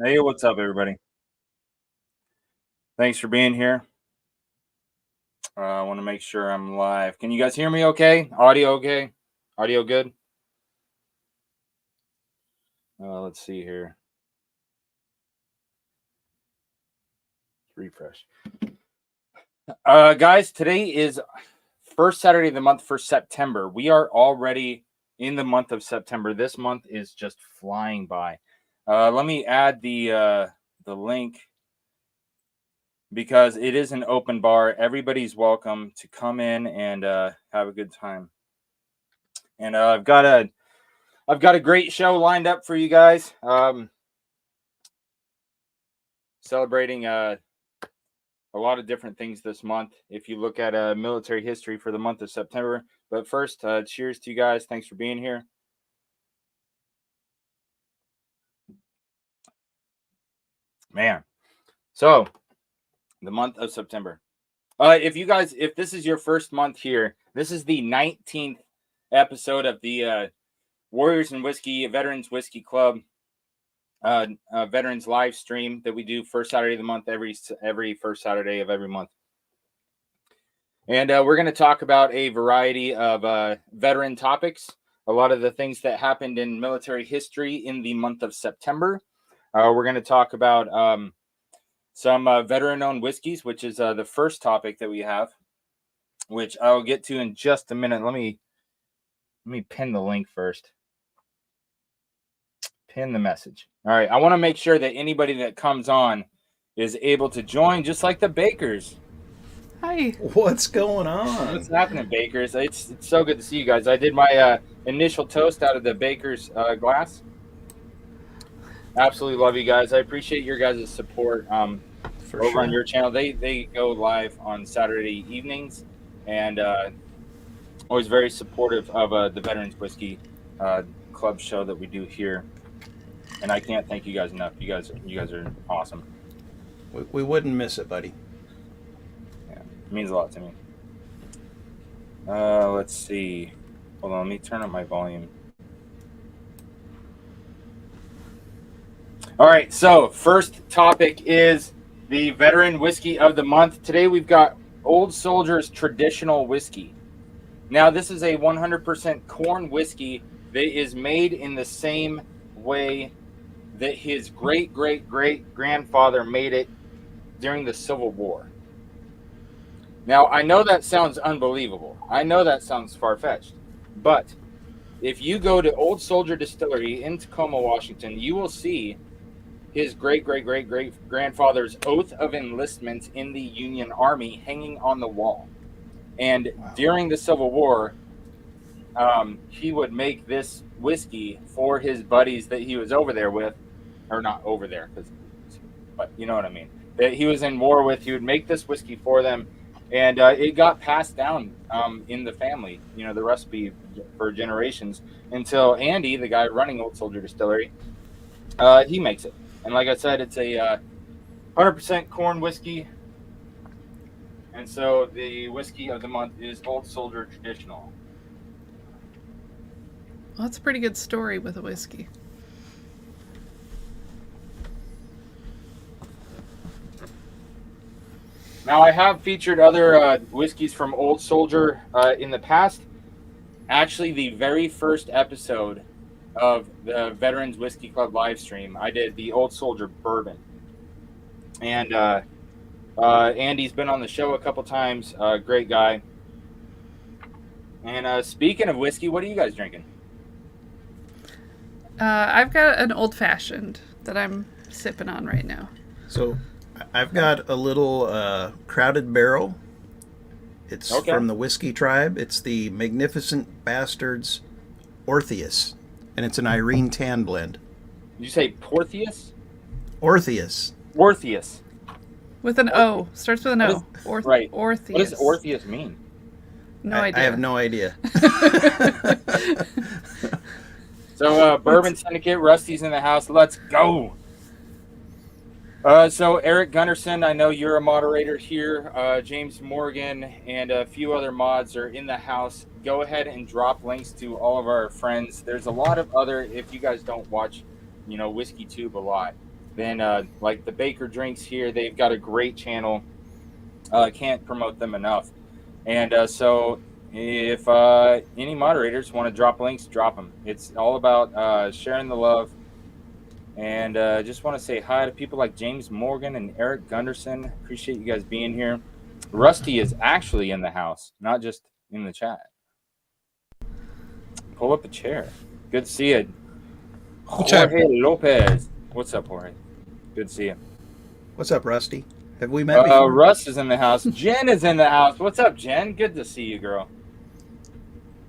Hey, what's up, everybody? Thanks for being here. I want to make sure I'm live. Can you guys hear me okay? Audio okay? Audio good? Let's see here. Refresh. Guys, today is first Saturday of the month for September. We are already in the month of September. This month is just flying by. Let me add the link because it is an open bar. Everybody's welcome to come in and have a good time. And I've got a great show lined up for you guys. Celebrating a lot of different things this month. If you look at military history for the month of September. But first, cheers to you guys. Thanks for being here. Man. So, the month of September. If this is your first month here, this is the 19th episode of the Warriors and Whiskey Veterans Whiskey Club veterans live stream that we do first Saturday of the month, every first Saturday of every month. And we're going to talk about a variety of veteran topics, a lot of the things that happened in military history in the month of September. We're going to talk about some veteran-owned whiskeys, which is the first topic that we have, which I'll get to in just a minute. Let me pin the link first. Pin the message. All right. I want to make sure that anybody that comes on is able to join, just like the Bakers. Hi. What's going on? What's happening, Bakers? It's so good to see you guys. I did my initial toast out of the Baker's glass. Absolutely love you guys. I appreciate your guys' support over on your channel. They go live on Saturday evenings and always very supportive of the Veterans Whiskey Club show that we do here. And I can't thank you guys enough. You guys are awesome. We wouldn't miss it, buddy. Yeah, it means a lot to me. Let's see. Hold on, let me turn up my volume. All right, so first topic is the Veteran Whiskey of the Month. Today we've got Old Soldier's Traditional Whiskey. Now, this is a 100% corn whiskey that is made in the same way that his great-great-great-grandfather made it during the Civil War. Now, I know that sounds unbelievable. I know that sounds far-fetched. But if you go to Old Soldier Distillery in Tacoma, Washington, you will see his great-great-great-great-grandfather's oath of enlistment in the Union Army hanging on the wall. And during the Civil War, he would make this whiskey for his buddies that he was over there with, or not over there, but you know what I mean, that he was in war with. He would make this whiskey for them, and it got passed down in the family, the recipe for generations, until Andy, the guy running Old Soldier Distillery, he makes it. And like I said, it's a 100% corn whiskey. And so the whiskey of the month is Old Soldier Traditional. Well, that's a pretty good story with a whiskey. Now, I have featured other whiskeys from Old Soldier in the past. Actually, the very first episode of the Veterans Whiskey Club Livestream, I did the Old Soldier Bourbon. And Andy's been on the show a couple times. Great guy. And speaking of whiskey, what are you guys drinking? I've got an old-fashioned that I'm sipping on right now. So I've got a little Crowded Barrel. It's from the Whiskey Tribe. It's the Magnificent Bastards Orpheus, and it's an Irene Tan blend. Did you say Portheus? Orpheus. Orpheus. With an O. Starts with an O. Right. Orpheus. What does Orpheus mean? No idea. I have no idea. So, Bourbon Syndicate, Rusty's in the house. Let's go. So, Eric Gunnarsson, I know you're a moderator here. James Morgan and a few other mods are in the house. Go ahead and drop links to all of our friends. There's a lot of other, if you guys don't watch, WhiskeyTube a lot, Then like the Baker Drinks here, they've got a great channel. Can't promote them enough. And so if any moderators want to drop links, drop them. It's all about sharing the love. And just want to say hi to people like James Morgan and Eric Gunderson. Appreciate you guys being here. Rusty is actually in the house, not just in the chat. Pull up a chair. Good to see you. Jorge Lopez. What's up, Jorge? Good to see you. What's up, Rusty? Have we met before? Russ is in the house. Jen is in the house. What's up, Jen? Good to see you, girl.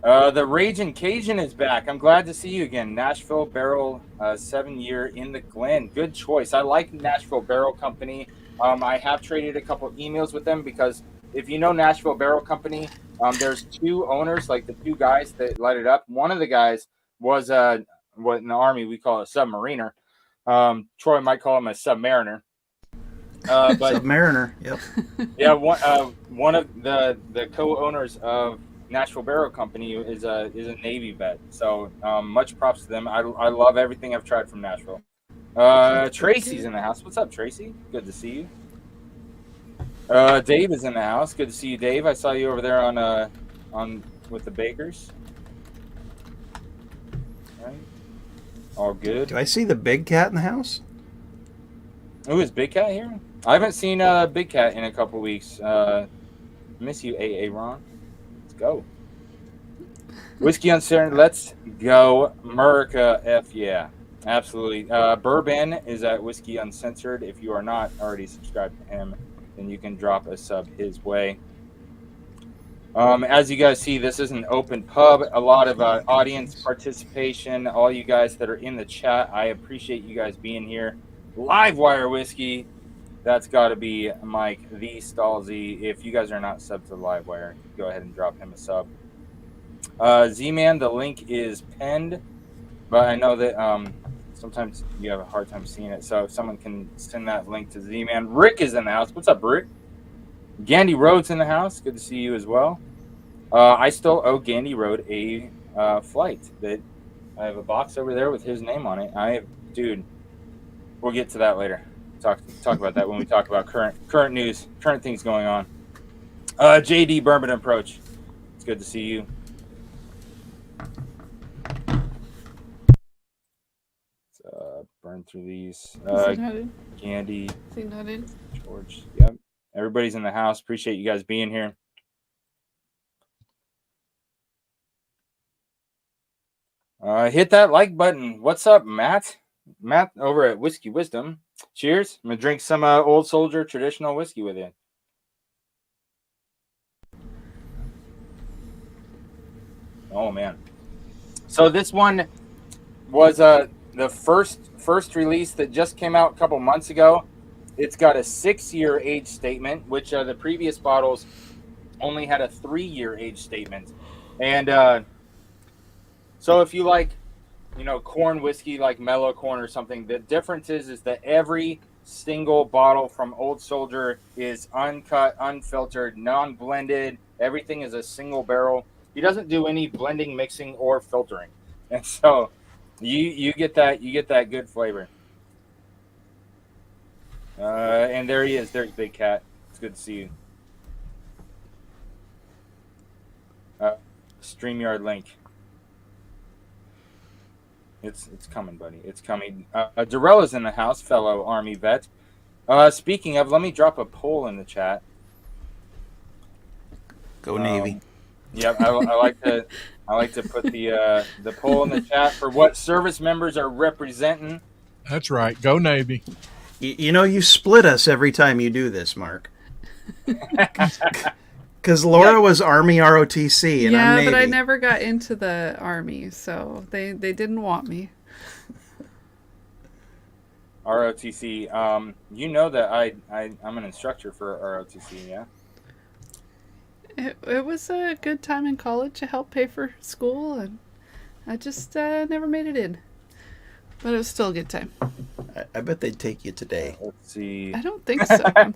The Raging Cajun is back. I'm glad to see you again. Nashville Barrel, 7-year in the Glen. Good choice. I like Nashville Barrel Company. I have traded a couple of emails with them because if you know Nashville Barrel Company, there's two owners, like the two guys that light it up. One of the guys was what in the Army we call a submariner. Troy might call him a submariner. But Submariner, yep. Yeah, one of the co-owners of Nashville Barrel Company is a Navy vet. So much props to them. I love everything I've tried from Nashville. Tracy's in the house. What's up, Tracy? Good to see you. Dave is in the house. Good to see you, Dave. I saw you over there on with the Bakers. Right. All good. Do I see the big cat in the house? Oh, is Big Cat here? I haven't seen Big Cat in a couple weeks. Miss you, AA Ron. Let's go. Whiskey Uncertain. Let's go. America F yeah. Absolutely. Bourbon is at Whiskey Uncensored. If you are not already subscribed to him, then you can drop a sub his way. As you guys see, this is an open pub. A lot of audience participation. All you guys that are in the chat, I appreciate you guys being here. Livewire Whiskey. That's got to be Mike the Stalzy. If you guys are not subbed to Livewire, go ahead and drop him a sub. Z-Man, the link is pinned, but I know that sometimes you have a hard time seeing it. So if someone can send that link to Z-Man. Rick is in the house. What's up, Rick? Gandy Road's in the house. Good to see you as well. I still owe Gandy Road a flight. That I have a box over there with his name on it. Dude, we'll get to that later. Talk about that when we talk about current news, current things going on. JD Bourbon Approach. It's good to see you. Let's burn through these. Gandy, George. Yep. Everybody's in the house. Appreciate you guys being here. Hit that like button. What's up, Matt? Matt over at Whiskey Wisdom. Cheers. I'm going to drink some Old Soldier traditional whiskey with you. Oh, man. So this one was the first release that just came out a couple months ago. It's got a 6-year age statement, which the previous bottles only had a 3-year age statement. And so if you like, corn whiskey, like mellow corn or something, the difference is that every single bottle from Old Soldier is uncut, unfiltered, non-blended. Everything is a single barrel. He doesn't do any blending, mixing, or filtering. And so you get that good flavor. And there he is. There's Big Cat. It's good to see you. StreamYard link. It's coming, buddy. It's coming. Darrella's in the house, fellow Army vet. Speaking of, let me drop a poll in the chat. Go Navy. Yep, I like to put the poll in the chat for what service members are representing. That's right. Go Navy. You split us every time you do this, Mark. Because Laura was Army ROTC and I'm Navy. Yeah, but I never got into the Army, so they didn't want me. ROTC. You know that I'm an instructor for ROTC, yeah? It was a good time in college to help pay for school, and I just never made it in. But it was still a good time. I bet they'd take you today. Let's see. I don't think so. I'm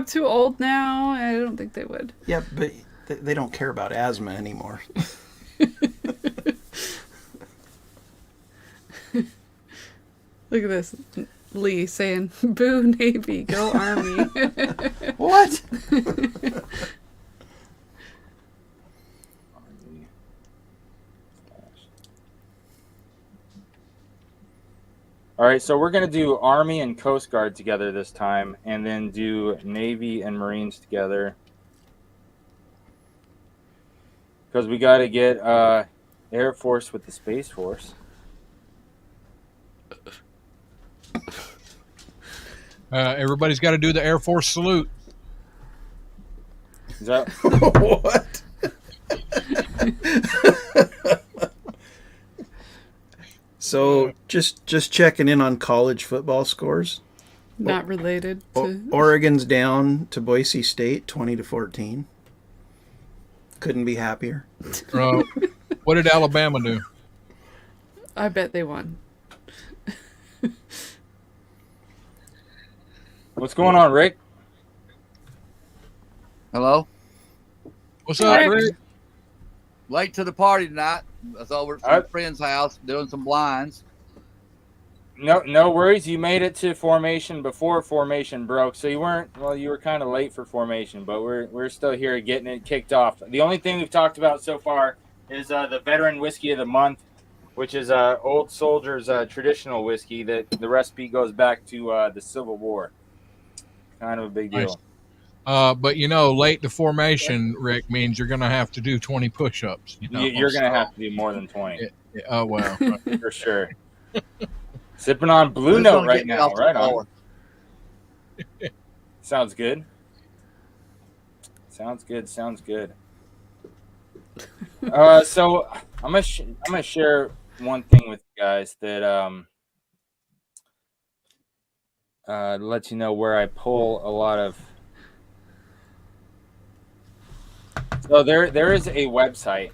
too old now. I don't think they would. Yeah, but they don't care about asthma anymore. Look at this. Lee saying, "Boo Navy, go Army." What? All right, so we're going to do Army and Coast Guard together this time, and then do Navy and Marines together. Because we got to get Air Force with the Space Force. Everybody's got to do the Air Force salute. Is that What? So just checking in on college football scores. Not related to. Oregon's down to Boise State 20-14. Couldn't be happier. What did Alabama do? I bet they won. What's going on, Rick? Hello? What's up, Rick? Rick? Late to the party tonight. I was over at some friend's house doing some blinds. No worries. You made it to formation before formation broke, so you were kind of late for formation, but we're still here getting it kicked off. The only thing we've talked about so far is the veteran whiskey of the month, which is Old Soldier's traditional whiskey. That the recipe goes back to the Civil War. Kind of a big deal. Nice. But late to formation, Rick, means you're going to have to do 20 push-ups. You're going to have to do more than 20. Oh, well. For sure. Sipping on Blue Note right now. Right on. Sounds good. Sounds good. So I'm gonna share one thing with you guys that lets you know where I pull a lot of. So there is a website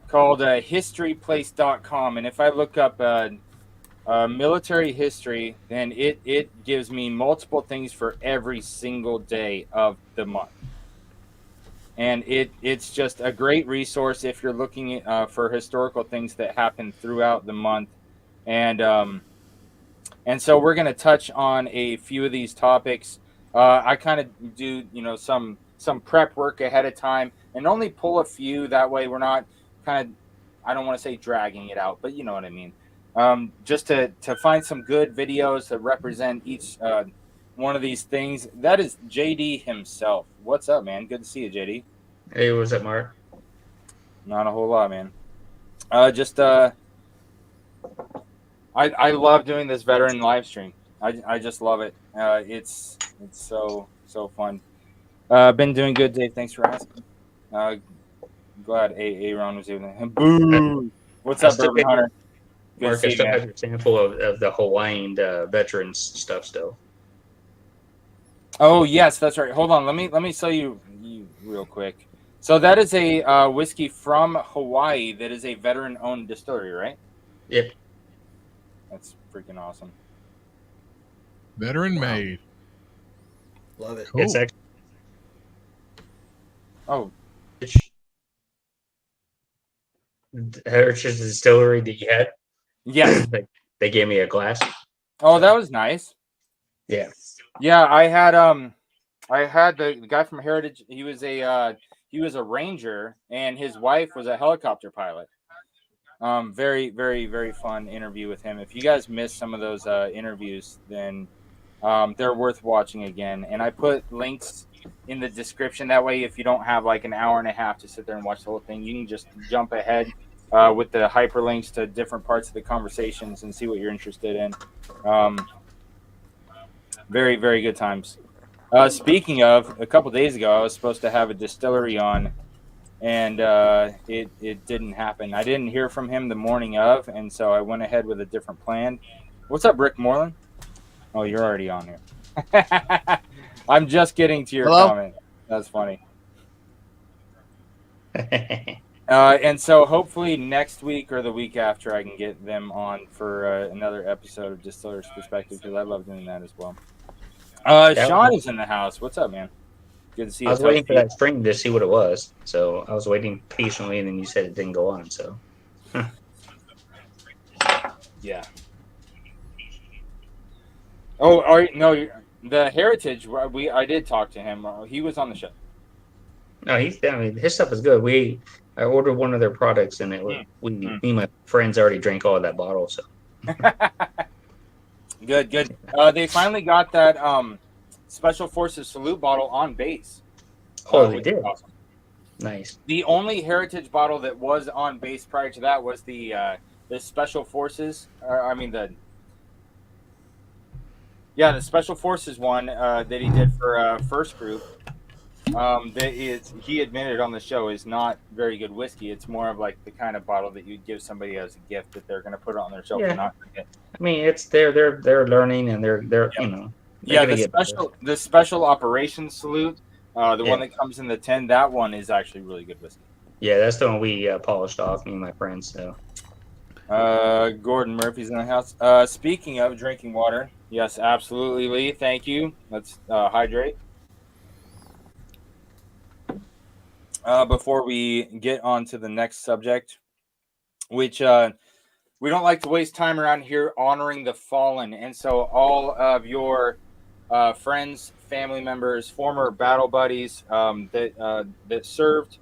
called historyplace.com, and if I look up military history, then it gives me multiple things for every single day of the month, and it's just a great resource if you're looking for historical things that happen throughout the month, and so we're going to touch on a few of these topics. I kind of do some prep work ahead of time and only pull a few, that way we're not kind of, I don't want to say dragging it out, but you know what I mean. Just to find some good videos that represent each one of these things. That is JD himself. What's up, man? Good to see you, JD. Hey, what's up, Mark? Not a whole lot, man. I love doing this veteran live stream. I just love it. It's so fun. Been doing good, Dave. Thanks for asking. Glad Aaron was able to. Boo! What's up, Bourbon Hunter? Mark, I still have your sample of the Hawaiian veterans stuff still. Oh yes, that's right. Hold on, let me sell you real quick. So that is a whiskey from Hawaii that is a veteran-owned distillery, right? Yep. That's freaking awesome. Veteran made. Love it. Cool. It's actually Heritage Distillery that you had. Yes. They gave me a glass. Oh, that was nice. Yeah. Yeah, I had the guy from Heritage. He was a ranger, and his wife was a helicopter pilot. Very, very, very fun interview with him. If you guys missed some of those interviews, then they're worth watching again. And I put links in the description. That way, if you don't have like an hour and a half to sit there and watch the whole thing, you can just jump ahead with the hyperlinks to different parts of the conversations and see what you're interested in. Very, very good times. Speaking of, a couple days ago, I was supposed to have a distillery on, and it didn't happen. I didn't hear from him the morning of, and so I went ahead with a different plan. What's up, Rick Moreland? Oh, you're already on here. I'm just getting to your comment. That's funny. And so hopefully next week or the week after, I can get them on for another episode of Distiller's Perspective, because I love doing that as well. Sean is in the house. What's up, man? Good to see you. I was waiting for that string to see what it was, so I was waiting patiently, and then you said it didn't go on. So, yeah. Oh, no, the Heritage. I did talk to him. He was on the show. No, I mean, his stuff is good. I ordered one of their products, and me and my friends already drank all of that bottle. So Good, good. They finally got that Special Forces Salute bottle on base, oh, they which is did. awesome. Nice. The only Heritage bottle that was on base prior to that was the Special Forces. The Special Forces one that he did for First Group. He admitted on the show is not very good whiskey. It's more of like the kind of bottle that you'd give somebody as a gift that they're going to put on their shelf and not forget. I mean, it's they're learning, and they're they're gonna get better. The Special Operations Salute, the one that comes in the tin, that one is actually really good whiskey. Yeah, that's the one we polished off, me and my friends. So Gordon Murphy's in the house. Speaking of drinking water, yes, absolutely, Lee. Thank you. Let's hydrate. Before we get on to the next subject, which we don't like to waste time around here honoring the fallen. And so all of your friends, family members, former battle buddies that served,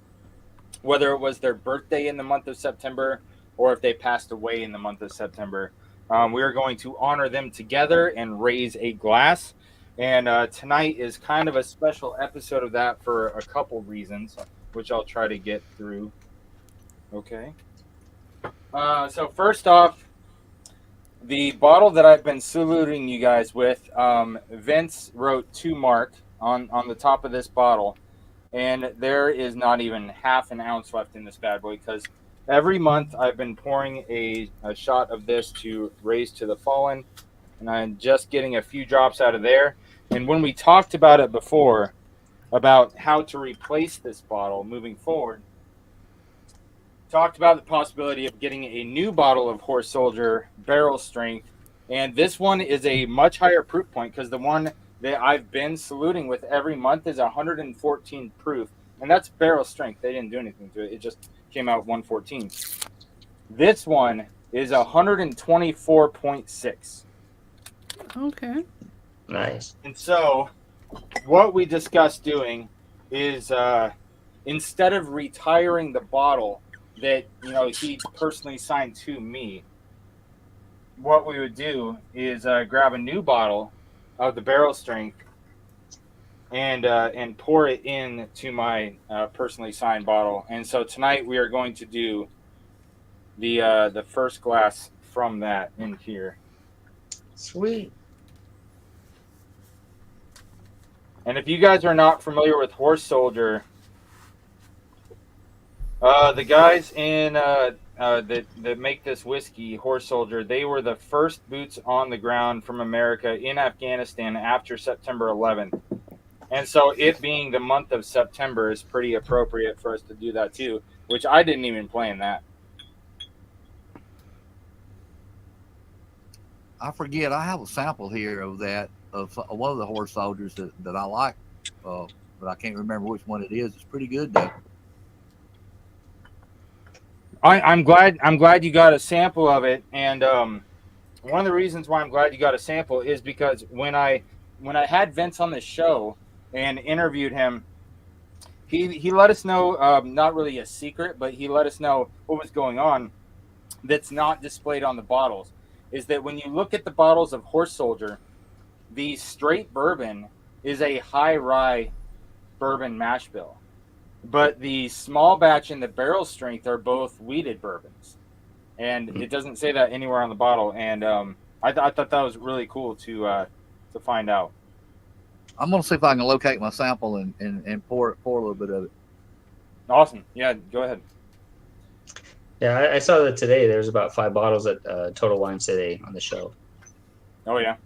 whether it was their birthday in the month of September or if they passed away in the month of September, we are going to honor them together and raise a glass. And tonight is kind of a special episode of that for a couple reasons, which I'll try to get through. Okay. So first off, the bottle that I've been saluting you guys with, Vince wrote to Mark on the top of this bottle, and there is not even half an ounce left in this bad boy because every month I've been pouring a shot of this to raise to the fallen, and I'm just getting a few drops out of there. And when we talked about it before, about how to replace this bottle moving forward, talked about the possibility of getting a new bottle of Horse Soldier barrel strength, and this one is a much higher proof point because the one that I've been saluting with every month is 114 proof, and that's barrel strength. They didn't do anything to it. It just came out 114. This one is 124.6. Okay. nice. And so what we discussed doing is instead of retiring the bottle that he personally signed to me, what we would do is grab a new bottle of the barrel strength and pour it into my personally signed bottle. And so tonight we are going to do the first glass from that in here. Sweet. And if you guys are not familiar with Horse Soldier, the guys in that make this whiskey, Horse Soldier, they were the first boots on the ground from America in Afghanistan after September 11th. And so it being the month of September is pretty appropriate for us to do that too, which I didn't even plan that. I forget. I have a sample here of that, of one of the Horse Soldiers that I like, but I can't remember which one it is. It's pretty good though. I'm glad you got a sample of it, and one of the reasons why I'm glad you got a sample is because when I had Vince on the show and interviewed him, he let us know, not really a secret, but he let us know what was going on that's not displayed on the bottles, is that when you look at the bottles of Horse Soldier, the straight bourbon is a high rye bourbon mash bill. But the small batch and the barrel strength are both wheated bourbons. And it doesn't say that anywhere on the bottle. And I thought that was really cool to find out. I'm gonna see if I can locate my sample and pour a little bit of it. Awesome. Yeah, go ahead. Yeah, I saw that today. There's about 5 bottles at Total Wine today on the shelf. Oh, yeah.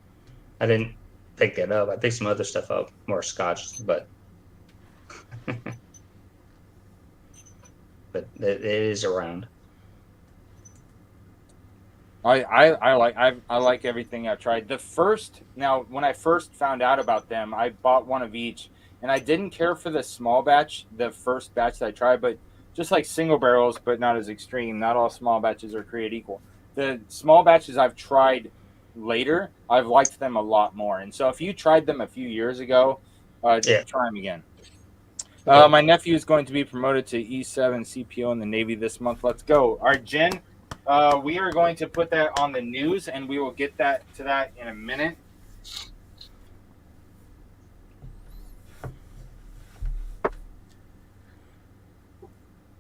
I didn't pick that up. I picked some other stuff up, more scotch, but but it is around. I like everything I've tried. When I first found out about them, I bought one of each, and I didn't care for the small batch, the first batch that I tried, but just like single barrels, but not as extreme. Not all small batches are created equal. The small batches I've tried later, I've liked them a lot more. And so if you tried them a few years ago, Yeah. try them again. Okay. My nephew is going to be promoted to E7 CPO in the Navy this month. Let's go. All right, Jen, we are going to put that on the news, and we will get to that in a minute.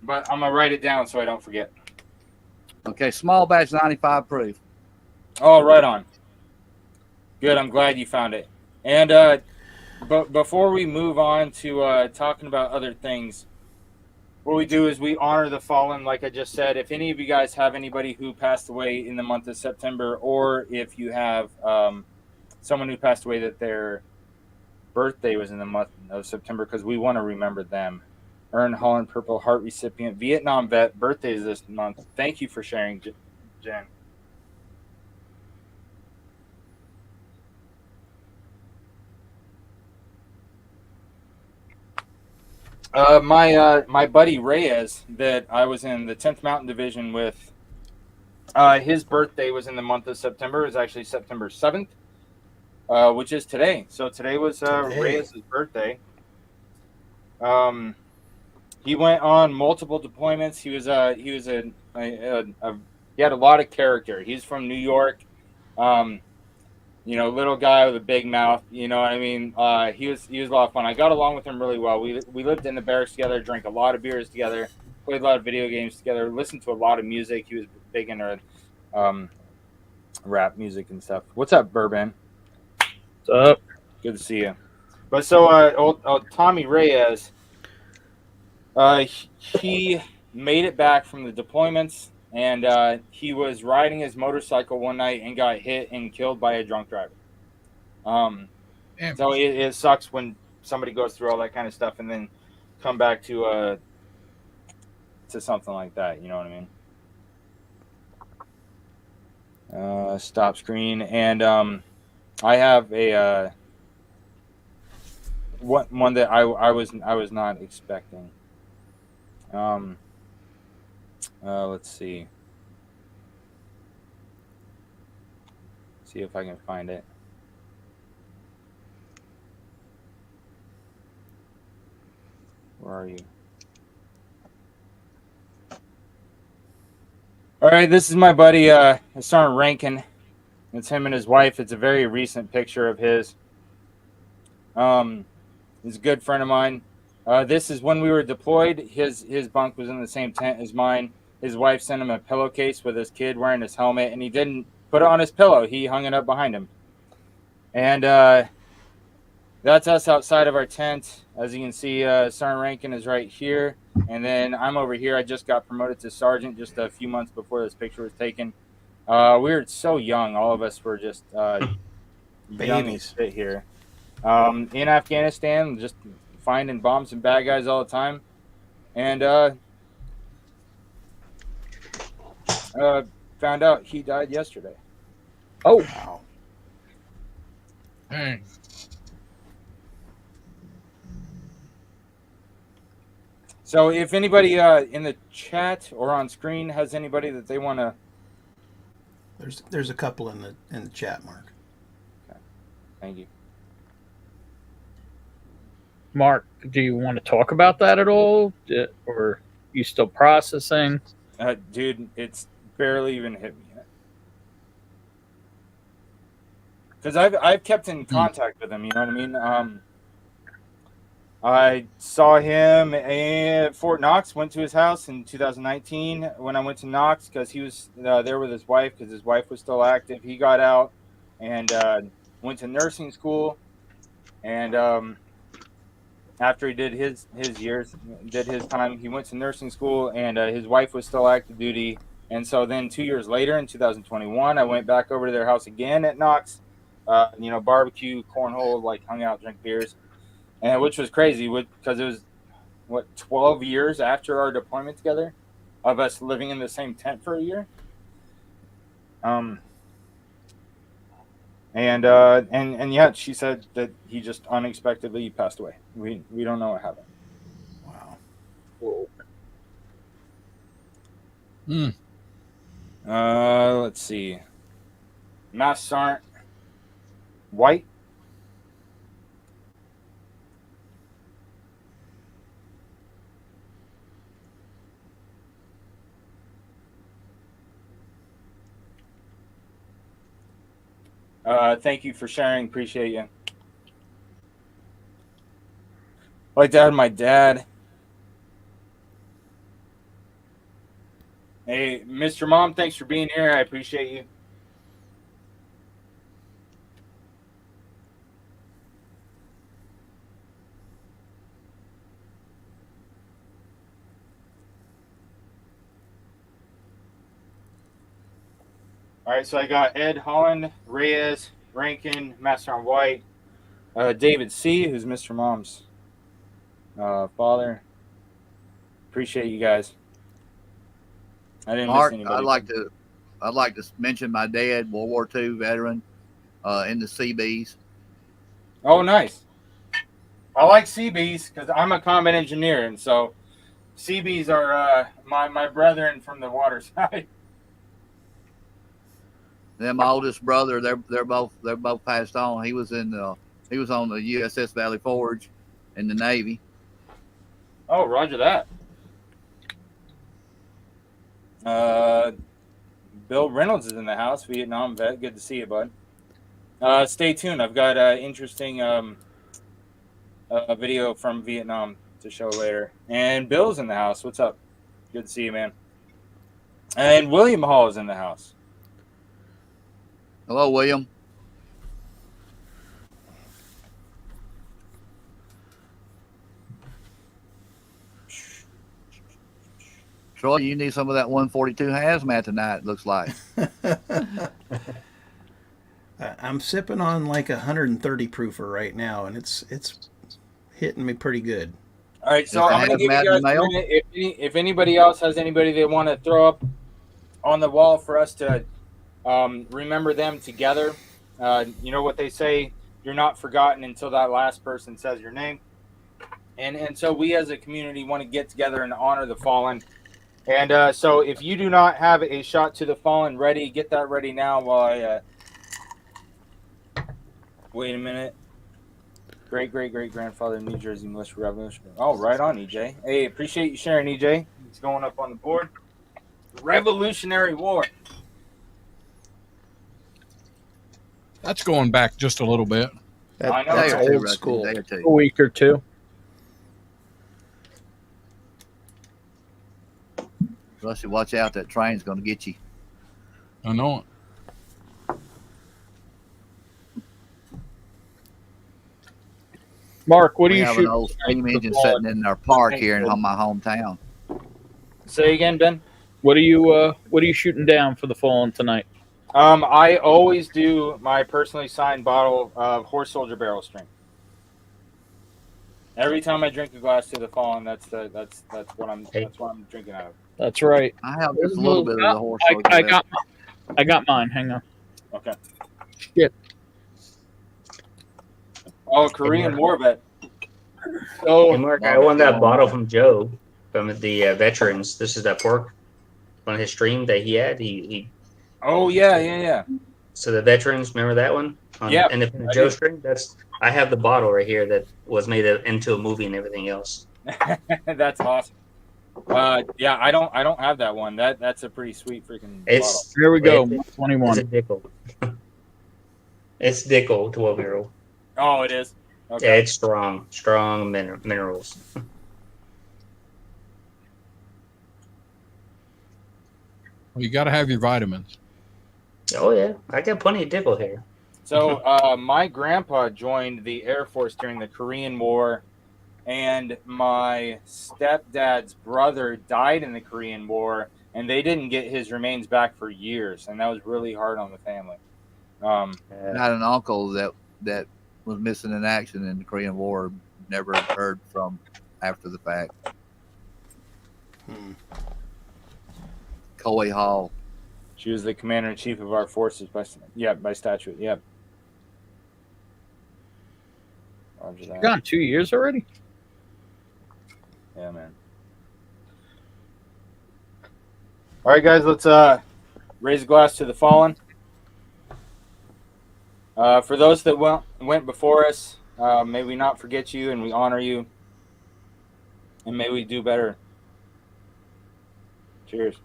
But I'm going to write it down so I don't forget. Okay, small batch 95 proof. Oh, right on. Good. I'm glad you found it. And but before we move on to talking about other things, what we do is we honor the fallen, like I just said. If any of you guys have anybody who passed away in the month of September, or if you have someone who passed away that their birthday was in the month of September, because we want to remember them. Earn Holland Purple Heart recipient, Vietnam vet, birthdays this month. Thank you for sharing, Jen. My buddy Reyes, that I was in the 10th Mountain Division with, his birthday was in the month of September. It was actually September 7th, which is today. So today was Reyes' birthday. He went on multiple deployments. He had a lot of character. He's from New York. Little guy with a big mouth. You know what I mean? He was a lot of fun. I got along with him really well. We lived in the barracks together, drank a lot of beers together, played a lot of video games together, listened to a lot of music. He was big into rap music and stuff. What's up, Bourbon? What's up? Good to see you. But so old Tommy Reyes, he made it back from the deployments, and he was riding his motorcycle one night and got hit and killed by a drunk driver. So it sucks when somebody goes through all that kind of stuff and then come back to something like that. You know what I mean? Stop screen, and I have a one that I was not expecting. Let's see if I can find it. Where are you? All right, this is my buddy Sergeant Rankin. It's him and his wife. It's a very recent picture of his. He's a good friend of mine. This is when we were deployed. His bunk was in the same tent as mine. His wife sent him a pillowcase with his kid wearing his helmet, and he didn't put it on his pillow. He hung it up behind him. And that's us outside of our tent. As you can see, Sergeant Rankin is right here. And then I'm over here. I just got promoted to sergeant just a few months before this picture was taken. We were so young. All of us were just babies here. In Afghanistan, just finding bombs and bad guys all the time. And found out he died yesterday. Oh, wow. Dang. So if anybody in the chat or on screen has anybody that they want to... There's a couple in the chat, Mark. Okay. Thank you. Mark, do you want to talk about that at all? Or are you still processing? Dude, it's barely even hit me yet. Because I've kept in contact with him, you know what I mean? I saw him at Fort Knox, went to his house in 2019 when I went to Knox because he was there with his wife because his wife was still active. He got out and went to nursing school. And after he did his time, he went to nursing school and his wife was still active duty. And so then 2 years later in 2021, I went back over to their house again at Knox, barbecue, cornhole, like hung out, drank beers. And which was crazy because it was 12 years after our deployment together of us living in the same tent for a year. And yeah, she said that he just unexpectedly passed away. We don't know what happened. Wow. Whoa. Let's see. Mass Sergeant White. Thank you for sharing. Appreciate you. I'd like to add my dad. Hey, Mr. Mom, thanks for being here. I appreciate you. All right, so I got Ed Holland, Reyes, Rankin, Master on White, David C., who's Mr. Mom's father. Appreciate you guys. I didn't Mark, miss anybody. I'd like to mention my dad, World War II veteran, in the Seabees. Oh, nice. I like CBs because I'm a combat engineer, and so CBs are my brethren from the water side. Then my oldest brother, they're both passed on. He was on the USS Valley Forge in the Navy. Oh, roger that. Bill Reynolds is in the house, Vietnam vet. Good to see you, bud. Stay tuned. I've got an interesting video from Vietnam to show later. And Bill's in the house. What's up? Good to see you, man. And William Hall is in the house. Hello, William. Troy, you need some of that 142 hazmat tonight, it looks like. I'm sipping on like 130 proofer right now, and it's hitting me pretty good. All right, so I'm going to give you guys a minute. If anybody else has anybody they want to throw up on the wall for us to remember them together, you know what they say, you're not forgotten until that last person says your name. And so we as a community want to get together and honor the fallen. And so if you do not have a shot to the fallen ready, get that ready now while I wait a minute. Great-great-great-grandfather, New Jersey Militia Revolution. Oh, right on, EJ. Hey, appreciate you sharing, EJ. It's going up on the board. Revolutionary War. That's going back just a little bit. I know. That's Day or old two, school. day or two. A week or two. Rusty, watch out. That train's going to get you. I know it. Mark, what do We you have shoot? an old steam engine sitting in our park here in my hometown. Say again, Ben? What are you shooting down for the fallen tonight? I always do my personally signed bottle of Horse Soldier Barrel Strength. Every time I drink a glass to the fallen, that's what I'm drinking out of. That's right. I have just a little bit of the horse. I got mine. Hang on. Okay. Shit. Oh, Korean War vet. Hey, So Mark, I won that bottle from Joe from the veterans. This is that pork on his stream that he had. He oh yeah. So the veterans, remember that one? On Yeah, Independent I Joe do. stream? I have the bottle right here that was made into a movie and everything else. That's awesome. Yeah, I don't have that one. That's a pretty sweet freaking bottle. It's Here we go. It's a 21. Dickel. It's Dickel 12-year-old. Oh, it is. Okay. Yeah, it's strong minerals. Well, you got to have your vitamins. Oh yeah, I got plenty of Dickel here. So my grandpa joined the Air Force during the Korean War, and my stepdad's brother died in the Korean War, and they didn't get his remains back for years, and that was really hard on the family. I had an uncle that was missing in action in the Korean War. Never heard from after the fact. Coy Hall. She was the commander-in-chief of our forces by statute. Yep. Roger that. Gone 2 years already? Yeah, man. All right, guys, let's raise a glass to the fallen. For those that went before us, may we not forget you, and we honor you, and may we do better. Cheers.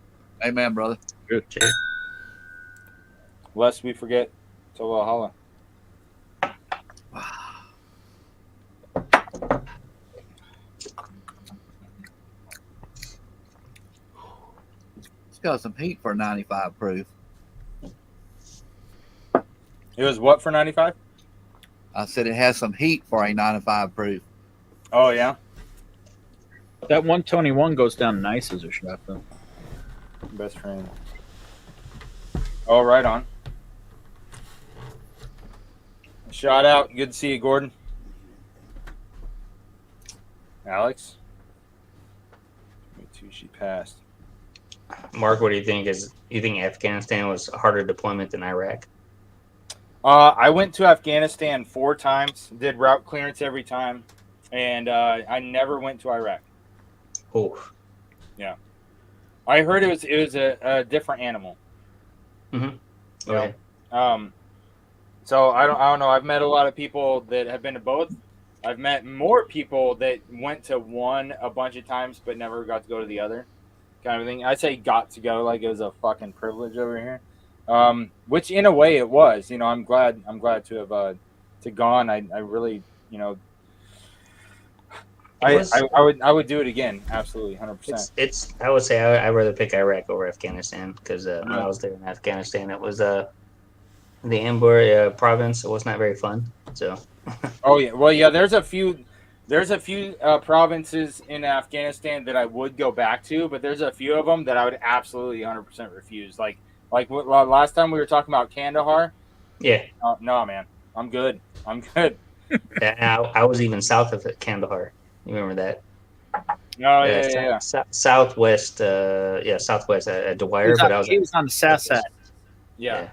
Amen, brother. Cheers. Lest we forget to Valhalla. It's got some heat for 95 proof. It was what for 95? I said it has some heat for a 95 proof. Oh, yeah? That 121 goes down nice as a shot, though. Best friend. Oh, right on. Shout out. Good to see you, Gordon. Alex? Me too, she passed. Mark, what do you think? You think Afghanistan was a harder deployment than Iraq? I went to Afghanistan 4 times, did route clearance every time, and I never went to Iraq. Oh, yeah. I heard it was a different animal. Mm-hmm. Okay. So I don't know. I've met a lot of people that have been to both. I've met more people that went to one a bunch of times but never got to go to the other, kind of thing. I say got to go like it was a fucking privilege over here. Which in a way it was. You know, I'm glad to have to gone. I really, you know, I would do it again. Absolutely, 100%. It's I would say I'd rather pick Iraq over Afghanistan because when I was there in Afghanistan, it was the Anbar province. It was not very fun. So. Oh yeah, well yeah. There's a few provinces in Afghanistan that I would go back to, but there's a few of them that I would absolutely 100% refuse. Like last time we were talking about Kandahar. Yeah. No, man. I'm good. I was even south of Kandahar. You remember that? Oh, yeah. Southwest, southwest at Dwyer, but I was. He was on the south side. Yeah.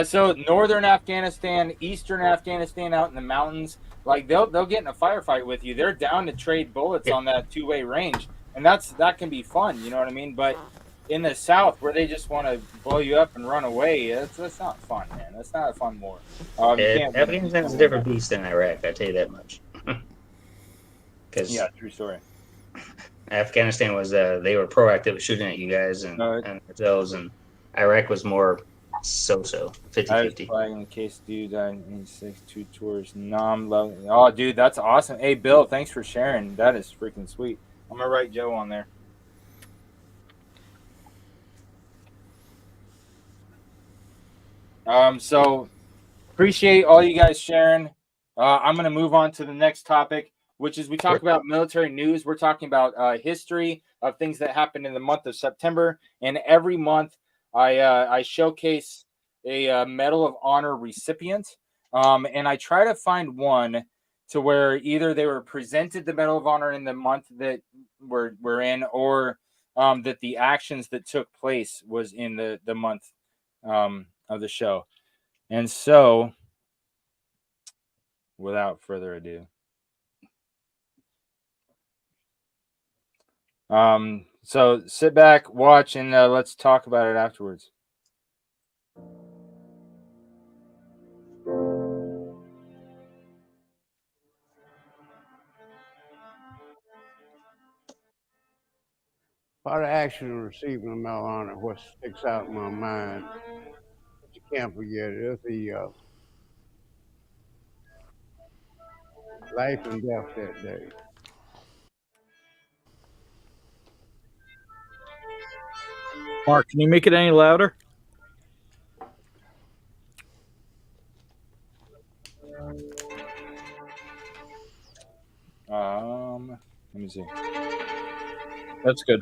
So northern Afghanistan, eastern Afghanistan, out in the mountains, like they'll get in a firefight with you. They're down to trade bullets on that 2-way range, and that can be fun. You know what I mean? But in the south, where they just want to blow you up and run away, that's not fun, man. That's not a fun war. Afghanistan's a different beast than Iraq. I tell you that much. Yeah, true story. Afghanistan was they were proactive with shooting at you guys and ourselves, and Iraq was more so 50-50. Flag in case, dude. I need 2 tours. Oh, dude, that's awesome. Hey, Bill, thanks for sharing. That is freaking sweet. I'm gonna write Joe on there. So appreciate all you guys sharing. I'm gonna move on to the next topic, which is we talk about military news. We're talking about history of things that happened in the month of September, and every month I showcase a Medal of Honor recipient, and I try to find one to where either they were presented the Medal of Honor in the month that we're in, or that the actions that took place was in the month of the show. And so, without further ado, so sit back, watch, and let's talk about it afterwards. Part of actually receiving a Medal of Honor, what sticks out in my mind, but you can't forget it, is the life and death that day. Mark, can you make it any louder? Let me see. That's good.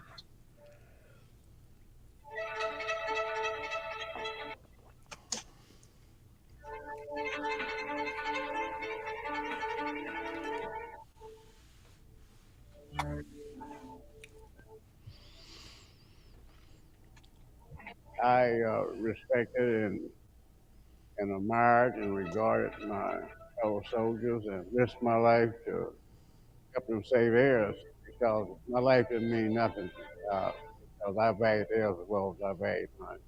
I respected and admired and regarded my fellow soldiers and risked my life to help them save theirs, because my life didn't mean nothing because I valued theirs as well as I valued mine.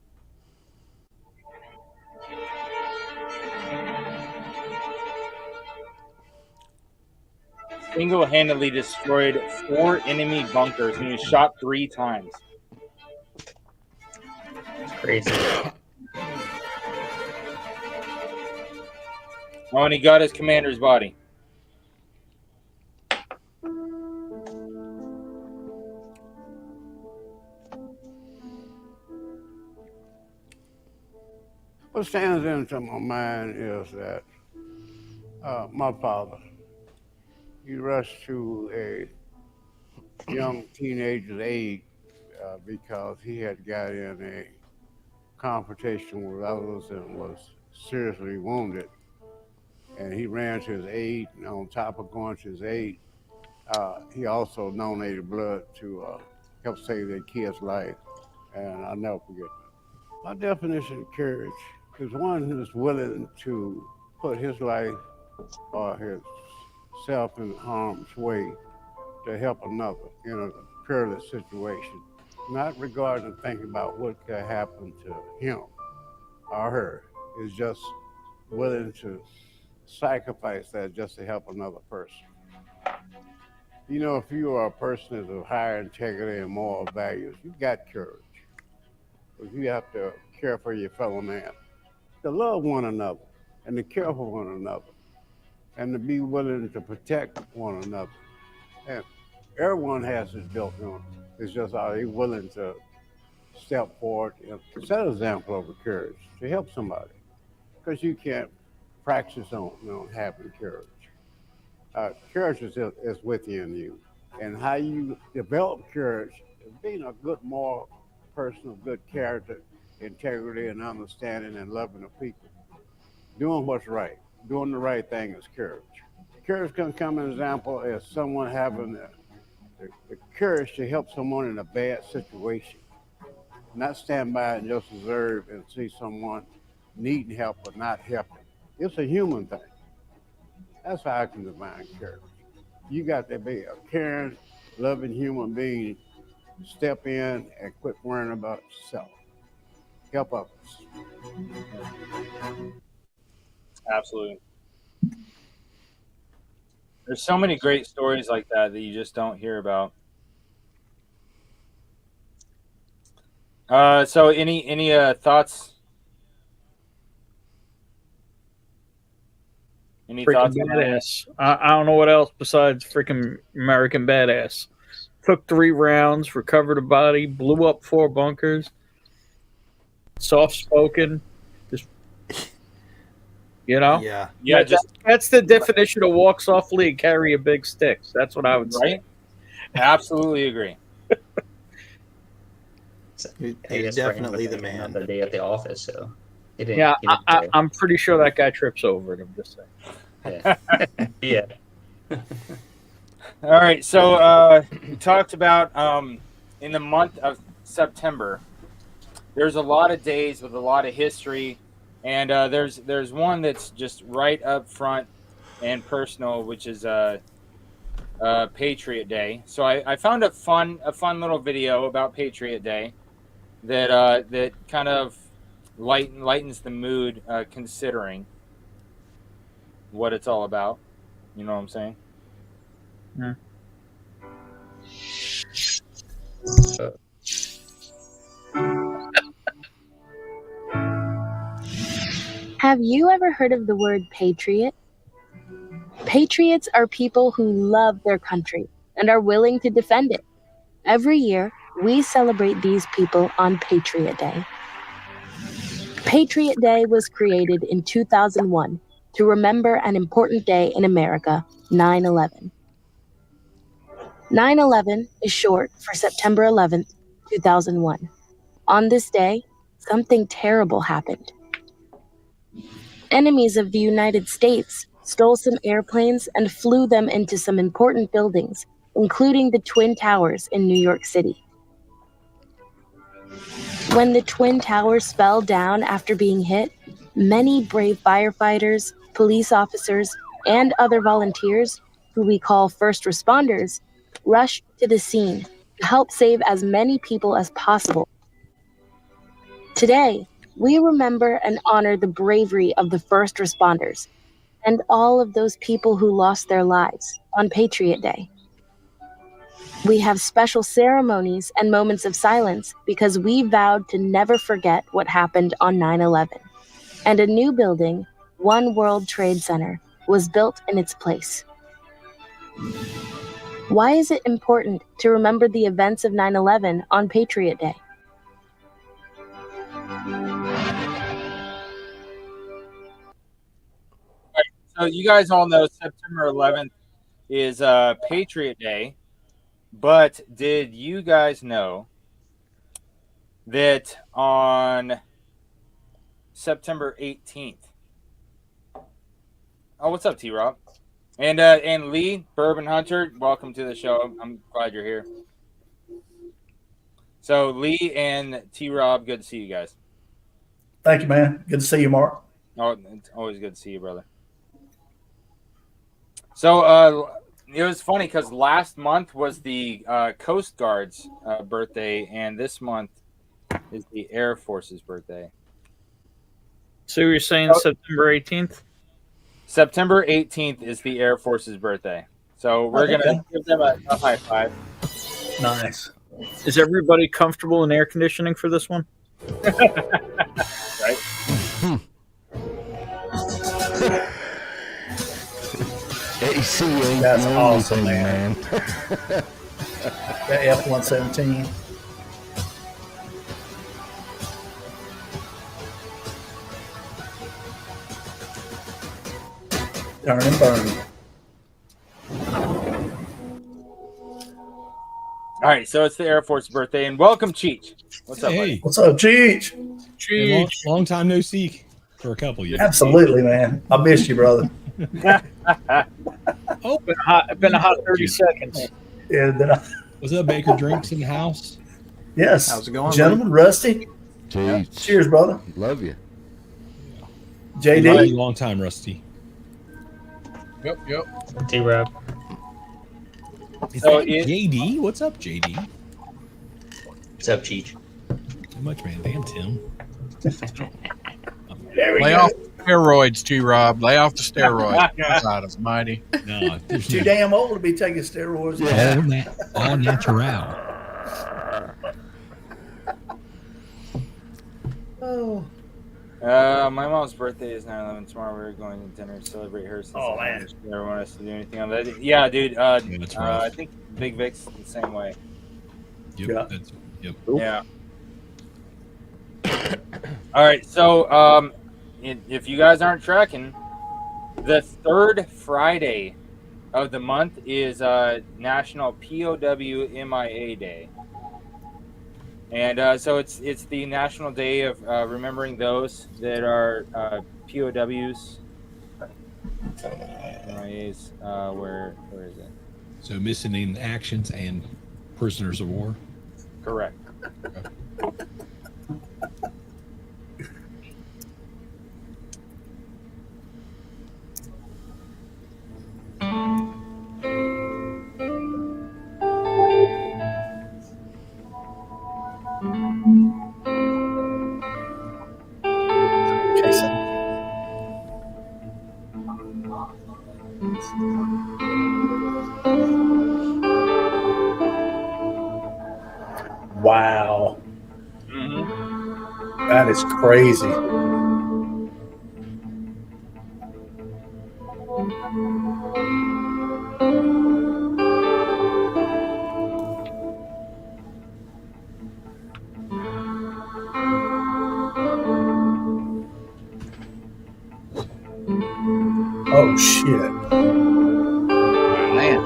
single-handedly destroyed 4 enemy bunkers and he was shot 3 times. Crazy. Oh, and he got his commander's body. What stands into my mind is that my father, he rushed to a young teenager's aid because he had got in a confrontation with others and was seriously wounded. And he ran to his aid, and on top of going to his aid, he also donated blood to help save that kid's life. And I'll never forget that. My definition of courage is one who's willing to put his life or himself in harm's way to help another in a perilous situation, not regarding and thinking about what could happen to him or her. Is just willing to sacrifice that just to help another person. You know, if you are a person of higher integrity and moral values, you got courage. But you have to care for your fellow man, to love one another and to care for one another and to be willing to protect one another. And everyone has this built in them. It's just are they willing to step forward and set an example of courage to help somebody, because you can't practice on having courage. Courage is within you, and how you develop courage is being a good moral person of good character, integrity, and understanding, and loving the people. Doing what's right, doing the right thing is courage. Courage can come an example as someone having the courage to help someone in a bad situation, not stand by and just observe and see someone needing help but not helping. It's a human thing. That's how I can define courage. You got to be a caring, loving human being. Step in and quit worrying about yourself. Help others. Absolutely. There's so many great stories like that that you just don't hear about. So any thoughts? Any Freaking thoughts on that? badass. I don't know what else besides freaking American badass. Took 3 rounds, recovered a body, blew up 4 bunkers. Soft spoken, just Yeah. Yeah, just that's the definition of walk softly and carry a big stick. That's what I would say. right. Absolutely agree. He's I guess for him, definitely it the was man. another day at the office, so he didn't. Yeah, he didn't care. I'm pretty sure that guy trips over it. I'm just saying. Yeah. Yeah. All right, so we talked about in the month of September, there's a lot of days with a lot of history, and there's one that's just right up front and personal, which is Patriot Day. So I found a fun little video about Patriot Day that kind of lightens the mood, considering what it's all about. You know what I'm saying? Yeah. Have you ever heard of the word patriot? Patriots are people who love their country and are willing to defend it. Every year, we celebrate these people on Patriot Day. Patriot Day was created in 2001 to remember an important day in America, 9/11. 9/11 is short for September 11th, 2001. On this day, something terrible happened. Enemies of the United States stole some airplanes and flew them into some important buildings, including the Twin Towers in New York City. When the Twin Towers fell down after being hit, many brave firefighters, police officers, and other volunteers, who we call first responders, rushed to the scene to help save as many people as possible. Today, we remember and honor the bravery of the first responders and all of those people who lost their lives on Patriot Day. We have special ceremonies and moments of silence because we vowed to never forget what happened on 9/11. And a new building, One World Trade Center, was built in its place. Why is it important to remember the events of 9/11 on Patriot Day? So you guys all know September 11th is Patriot Day, but did you guys know that on September 18th? Oh, what's up, T-Rob? And Lee, Bourbon Hunter, welcome to the show. I'm glad you're here. So Lee and T-Rob, good to see you guys. Thank you, man. Good to see you, Mark. Oh, it's always good to see you, brother. So it was funny because last month was the Coast Guard's birthday, and this month is the Air Force's birthday. So you're saying September 18th? September 18th is the Air Force's birthday. So we're going to give them a high five. Nice. Is everybody comfortable in air conditioning for this one? Right? AC ain't That's the only awesome, thing, man. That F-117. Turn and burn. All right, so it's the Air Force's birthday, and welcome, Cheech. What's up, buddy? What's up, Cheech? Hey, long time no see for a couple of years. Absolutely, man. I missed you, brother. Oh, been a hot 30 seconds. Yeah, What's up, Baker Drinks in the house? yes. How's it going, Gentlemen, Rusty. Jeez. Cheers, brother. Love you. JD. Long time, Rusty. Yep. T-Rob. Is So that JD? What's up, JD? What's up, Cheech? Too much, man. Damn, Tim. Lay off the steroids, T-Rob. Lay off the steroids. God almighty. No, there's Too damn old to be taking steroids. all natural. Oh. My mom's birthday is 9/11 tomorrow. We're going to dinner to celebrate her. Since man. She never want us to do anything on that. Yeah, dude. that's rough. I think Big Vic's the same way. Yep. Yeah. Yep. Yeah. All right. So, if you guys aren't tracking, the third Friday of the month is National POW MIA Day, and so it's the National Day of remembering those that are POWs. MIAs. Where is it? So missing in actions and prisoners of war. Correct. Jason. Wow. Mm-hmm. That is crazy. Oh, shit. Man.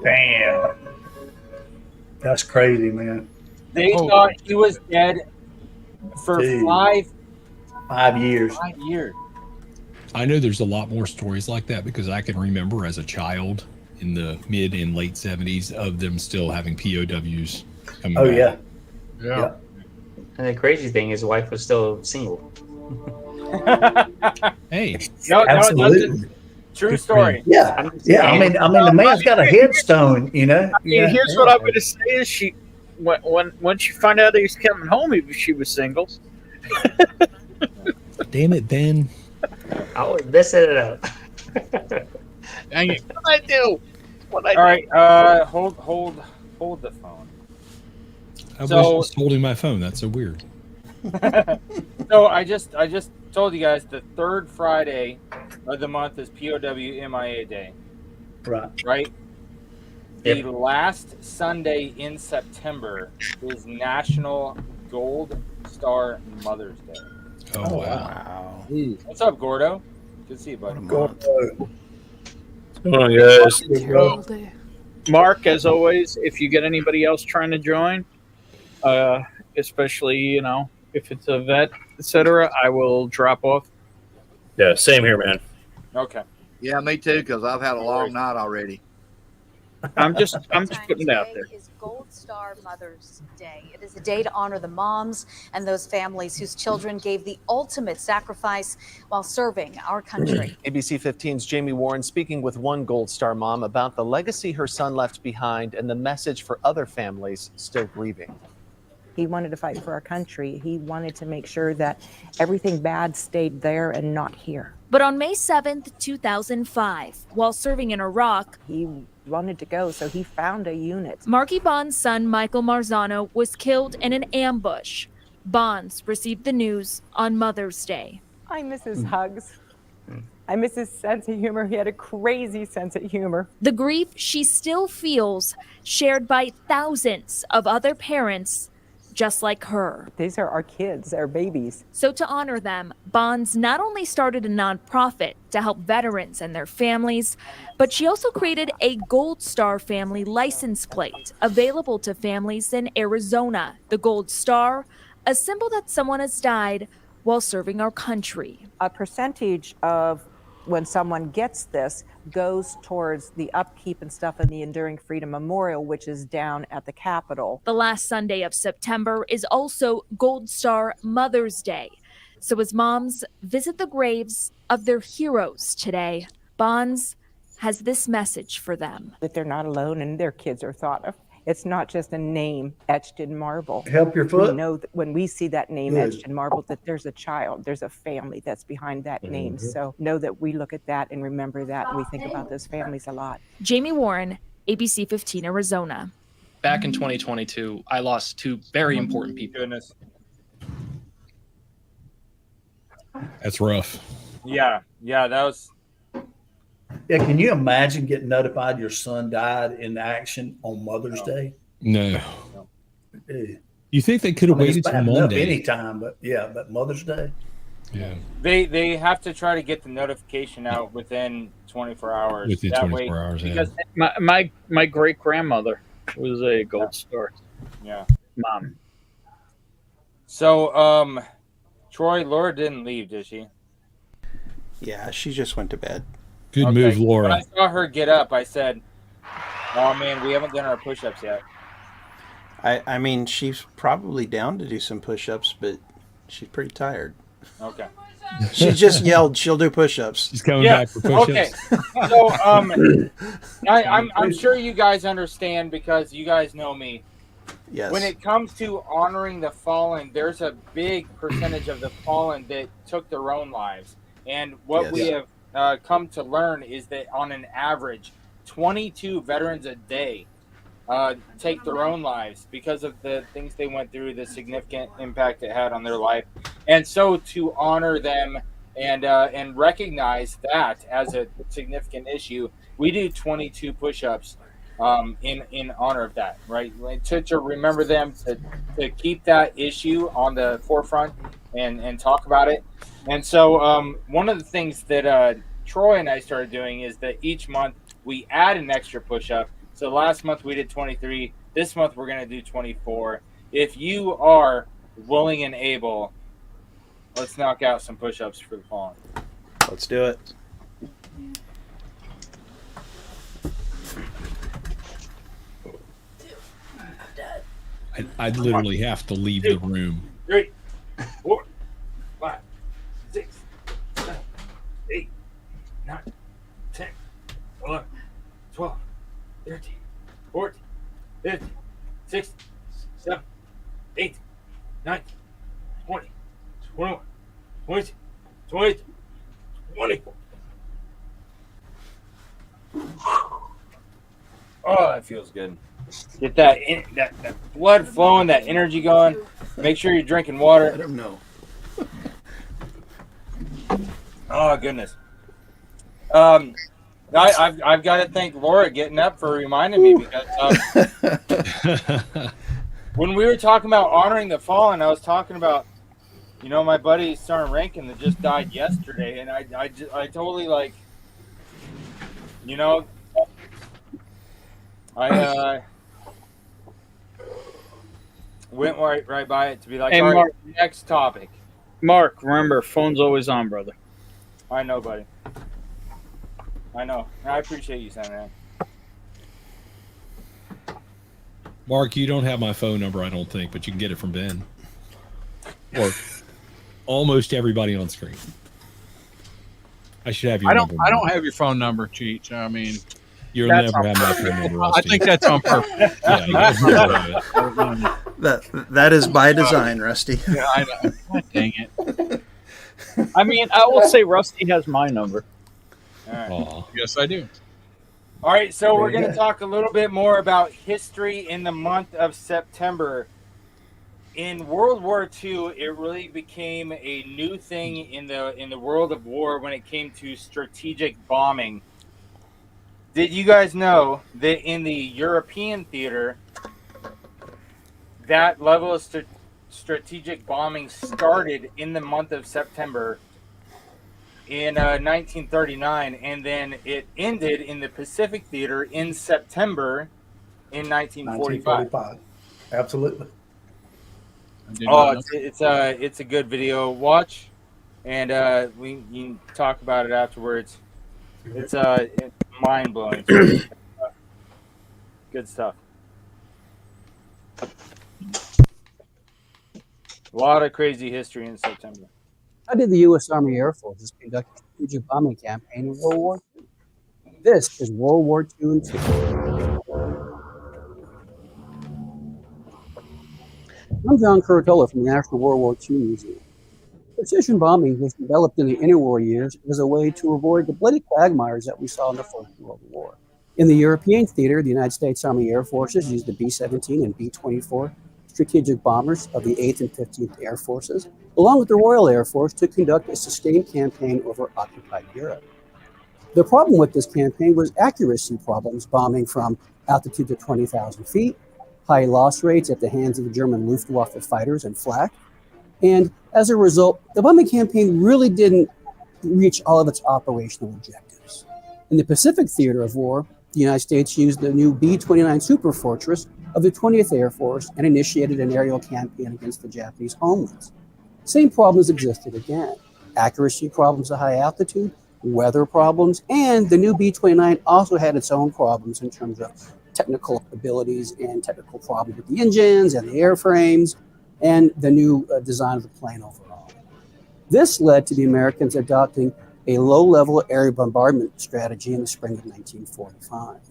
Damn. That's crazy, man. They thought he was dead for Dude. 5 years. 5 years. I know there's a lot more stories like that because I can remember as a child in the mid and late 70s of them still having POWs coming Oh, back. Yeah. And the crazy thing is, wife was still single. Hey, No, Absolutely. true story. Yeah. Yeah. I mean, the man's got a headstone, you know. Here's what I'm going to say is once you find out he's coming home, she was single. Damn it, Ben. I always messing it up. Dang it. What I do? What I All do? right, hold the phone. I was just holding my phone. That's so weird. So I just told you guys the third Friday of the month is POW MIA Day. Right? The Yep. last Sunday in September is National Gold Star Mother's Day. Oh, Wow. What's up, Gordo? Good to see you, buddy. What's going on, guys? Terrible day. Mark, as always, if you get anybody else trying to join, especially if it's a vet, etc., I will drop off. Yeah, same here, man. Okay. Yeah, me too, because I've had a long night already. I'm just putting it out there. Is Gold Star Mother's Day. It is a day to honor the moms and those families whose children gave the ultimate sacrifice while serving our country. ABC 15's Jamie Warren speaking with one Gold Star mom about the legacy her son left behind and the message for other families still grieving. He wanted to fight for our country. He wanted to make sure that everything bad stayed there and not here. But on May 7th, 2005, while serving in Iraq, he wanted to go, so he found a unit. Marky Bond's son, Michael Marzano, was killed in an ambush. Bonds received the news on Mother's Day. I miss his hugs. I miss his sense of humor. He had a crazy sense of humor. The grief she still feels, shared by thousands of other parents just like her. These are our kids, our babies. So to honor them, Bonds not only started a nonprofit to help veterans and their families, but she also created a Gold Star family license plate available to families in Arizona. The Gold Star, a symbol that someone has died while serving our country. A percentage of when someone gets this goes towards the upkeep and stuff in the Enduring Freedom Memorial, which is down at the Capitol. The last Sunday of September is also Gold Star Mother's Day. So as moms visit the graves of their heroes today, Bonds has this message for them. That they're not alone and their kids are thought of. It's not just a name etched in marble. Help your foot? We know that when we see that name Good. etched in marble, that there's a child, there's a family that's behind that name. So know that we look at that and remember that, and we think about those families a lot. Jamie Warren, ABC 15 Arizona. Back in 2022, I lost two very important people. Goodness. That's rough. Yeah, that was. Yeah, can you imagine getting notified your son died in action on Mother's Day? No. Yeah. You think they could have waited till Monday? Anytime, but Mother's Day. Yeah. They have to try to get the notification out within 24 hours. Within That 24 hours, yeah. because My great grandmother was a Gold Star yeah. mom. So Troy, Laura didn't leave, did she? Yeah, she just went to bed. Good move, Laura. When I saw her get up, I said, "Oh man, we haven't done our push-ups yet." I mean, she's probably down to do some push-ups, but she's pretty tired. Okay. She just yelled, "She'll do push-ups." She's coming back for push-ups. Okay. So I'm sure you guys understand because you guys know me. Yes. When it comes to honoring the fallen, there's a big percentage of the fallen that took their own lives, and what we have come to learn is that on an average, 22 veterans a day take their own lives because of the things they went through, the significant impact it had on their life. And so to honor them and recognize that as a significant issue, we do 22 push-ups in honor of that, right? To remember them, to keep that issue on the forefront and talk about it. And so one of the things that Troy and I started doing is that each month we add an extra push-up. So last month we did 23. This month we're going to do 24. If you are willing and able, let's knock out some push-ups for the fallen. Let's do it. I'd literally have to leave the room. 3, 4, 5, 6, 7, 8, 9, 10, 11, 12, 13, 14, 15, 16, 7, 8, 9, 20, 21, 22, 23, 24. Oh, that feels good. Get that blood flowing, that energy going. Make sure you're drinking water. Let him know. Oh goodness. I've got to thank Laura getting up for reminding me, because when we were talking about honoring the fallen, I was talking about, my buddy Sergeant Rankin that just died yesterday, and I totally I went right by it to be like, Hey, all right, Mark. next topic. Mark, remember, phone's always on, brother. I know, buddy. I know. I appreciate you saying that. Mark, you don't have my phone number, I don't think, but you can get it from Ben. Or almost everybody on screen. I should have your I don't. number. I don't have your phone number, Cheech. I mean, You'll never have my phone number. I Rusty. think that's on purpose. Yeah, you guys never have it. That is by design, Rusty. Yeah, I know. God dang it. I mean, I will say Rusty has my number. All right. Aw. Yes, I do. All right, so we're Very going to good. talk a little bit more about history in the month of September. In World War II, it really became a new thing in the world of war when it came to strategic bombing. Did you guys know that in the European theater, that level of strategic bombing started in the month of September in 1939, and then it ended in the Pacific theater in September in 1945. Absolutely. Oh, it's a good video. Watch, and we can talk about it afterwards. It's mind blowing. Good stuff. A lot of crazy history in September. How did the U.S. Army Air Forces conduct a strategic bombing campaign in World War II? This is World War II in 2. I'm John Curatola from the National World War II Museum. Precision bombing was developed in the interwar years as a way to avoid the bloody quagmires that we saw in the First World War. In the European theater, the United States Army Air Forces used the B-17 and B-24 strategic bombers of the 8th and 15th Air Forces, along with the Royal Air Force, to conduct a sustained campaign over occupied Europe. The problem with this campaign was accuracy problems, bombing from altitude to 20,000 feet, high loss rates at the hands of the German Luftwaffe fighters and flak, and as a result, the bombing campaign really didn't reach all of its operational objectives. In the Pacific theater of war, the United States used the new B-29 Superfortress of the 20th Air Force and initiated an aerial campaign against the Japanese homelands. Same problems existed again. Accuracy problems at high altitude, weather problems, and the new B-29 also had its own problems in terms of technical abilities and technical problems with the engines and the airframes and the new design of the plane overall. This led to the Americans adopting a low-level air bombardment strategy in the spring of 1945.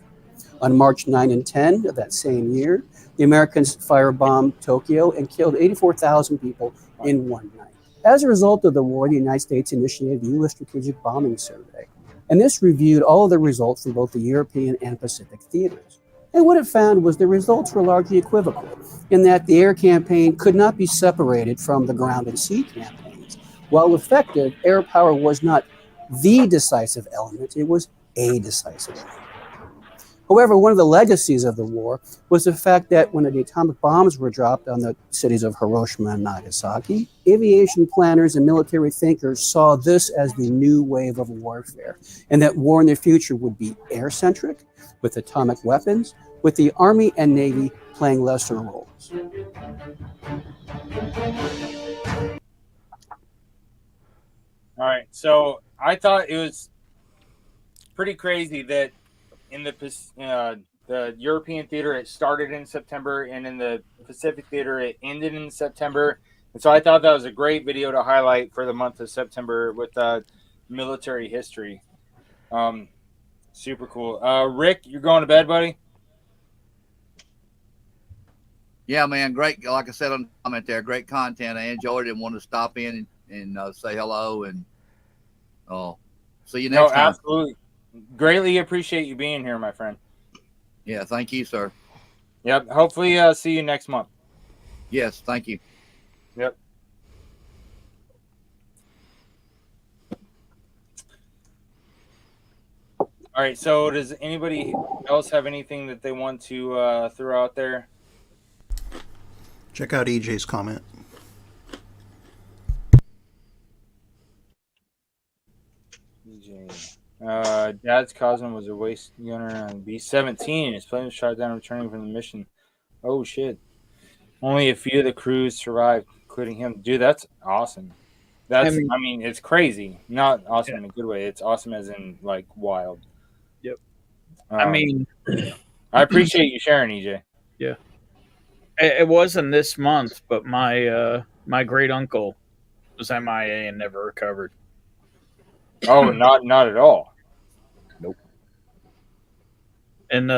On March 9 and 10 of that same year, the Americans firebombed Tokyo and killed 84,000 people in one night. As a result of the war, the United States initiated the U.S. Strategic Bombing Survey, and this reviewed all of the results from both the European and Pacific theaters. And what it found was the results were largely equivocal, in that the air campaign could not be separated from the ground and sea campaigns. While effective, air power was not the decisive element, it was a decisive element. However, one of the legacies of the war was the fact that when the atomic bombs were dropped on the cities of Hiroshima and Nagasaki, aviation planners and military thinkers saw this as the new wave of warfare, and that war in the future would be air-centric, with atomic weapons, with the Army and Navy playing lesser roles. All right, so I thought it was pretty crazy that in the European theater it started in September, and in the Pacific theater it ended in September. And so I thought that was a great video to highlight for the month of September with military history. Super cool. Rick, you're going to bed, buddy? Yeah, man, great. Like I said on the comment there, great content. I enjoyed it and wanted to stop in and say hello and see you next time. Absolutely. Greatly appreciate you being here, my friend. Yeah, thank you, sir. Yep. Hopefully see you next month. Yes, thank you. Yep. All right, so does anybody else have anything that they want to throw out there? Check out EJ's comment. EJ. Dad's cousin was a waste gunner on B-17. His plane was shot down returning from the mission. Oh, shit. Only a few of the crews survived, including him. Dude, that's awesome. That's, I mean it's crazy. Not awesome in a good way. It's awesome as in, like, wild. Yep. I appreciate you sharing, EJ. Yeah. It wasn't this month, but my my great uncle was MIA and never recovered. Oh, not at all. Nope. And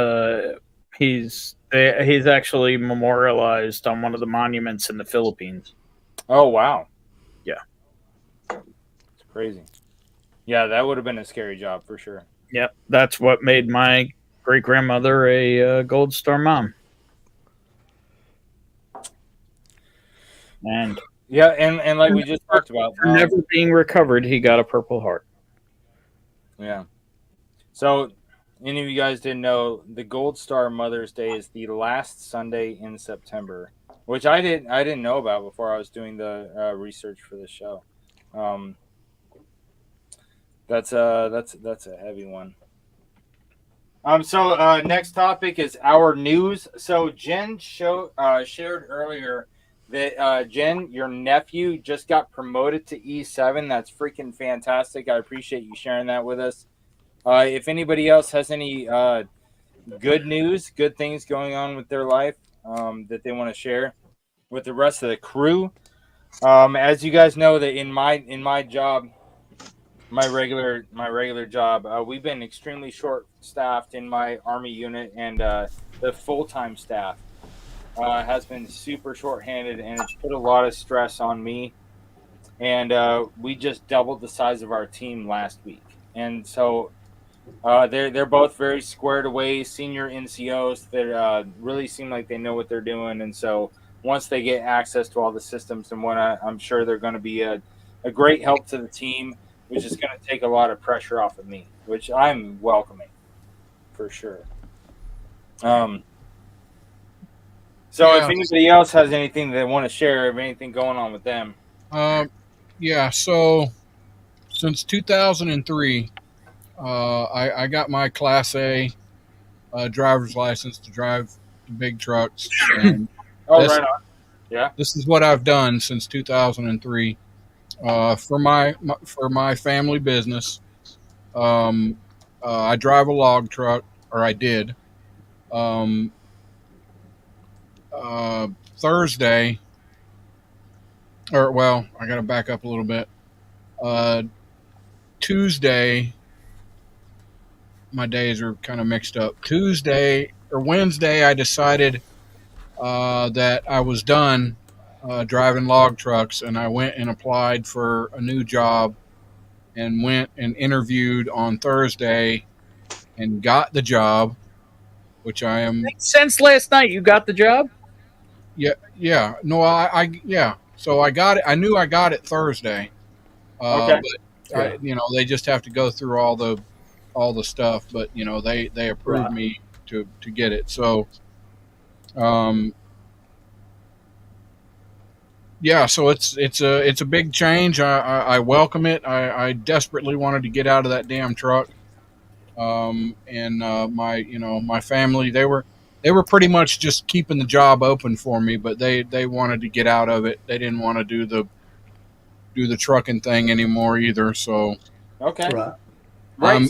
he's actually memorialized on one of the monuments in the Philippines. Oh wow. Yeah. It's crazy. Yeah, that would have been a scary job for sure. Yep, that's what made my great grandmother a Gold Star mom. And yeah, and like we just talked about, for never being recovered, he got a Purple Heart. Yeah. So, any of you guys didn't know, the Gold Star Mother's Day is the last Sunday in September, which I didn't know about before I was doing the research for the show. That's a heavy one. So next topic is our news. So Jen shared earlier that Jen, your nephew just got promoted to E7. That's freaking fantastic. I appreciate you sharing that with us. If anybody else has any good news, good things going on with their life that they want to share with the rest of the crew, as you guys know, that in my job, my regular job, we've been extremely short-staffed in my Army unit, and the full-time staff has been super short-handed, and it's put a lot of stress on me. And we just doubled the size of our team last week, and so they're both very squared away senior NCOs that really seem like they know what they're doing. And so once they get access to all the systems and whatnot, I'm sure they're going to be a great help to the team, which is going to take a lot of pressure off of me, which I'm welcoming for sure. So if anybody else has anything they want to share of anything going on with them. Yeah, so since 2003, I got my Class A driver's license to drive the big trucks. And right on. Yeah. This is what I've done since 2003 for my family business. I drive a log truck, or I did. Thursday, I got to back up a little bit. Tuesday, my days are kind of mixed up. Wednesday, I decided that I was done driving log trucks, and I went and applied for a new job and went and interviewed on Thursday and got the job, which I am. Since last night, you got the job? Yeah. No, yeah. So I got it. I knew I got it Thursday. Okay. But they just have to go through all the stuff. But they approved me to get it. So, yeah. So it's a big change. I welcome it. I desperately wanted to get out of that damn truck. And my family, they were pretty much just keeping the job open for me, but they wanted to get out of it. They didn't want to do the trucking thing anymore either. So okay, I'm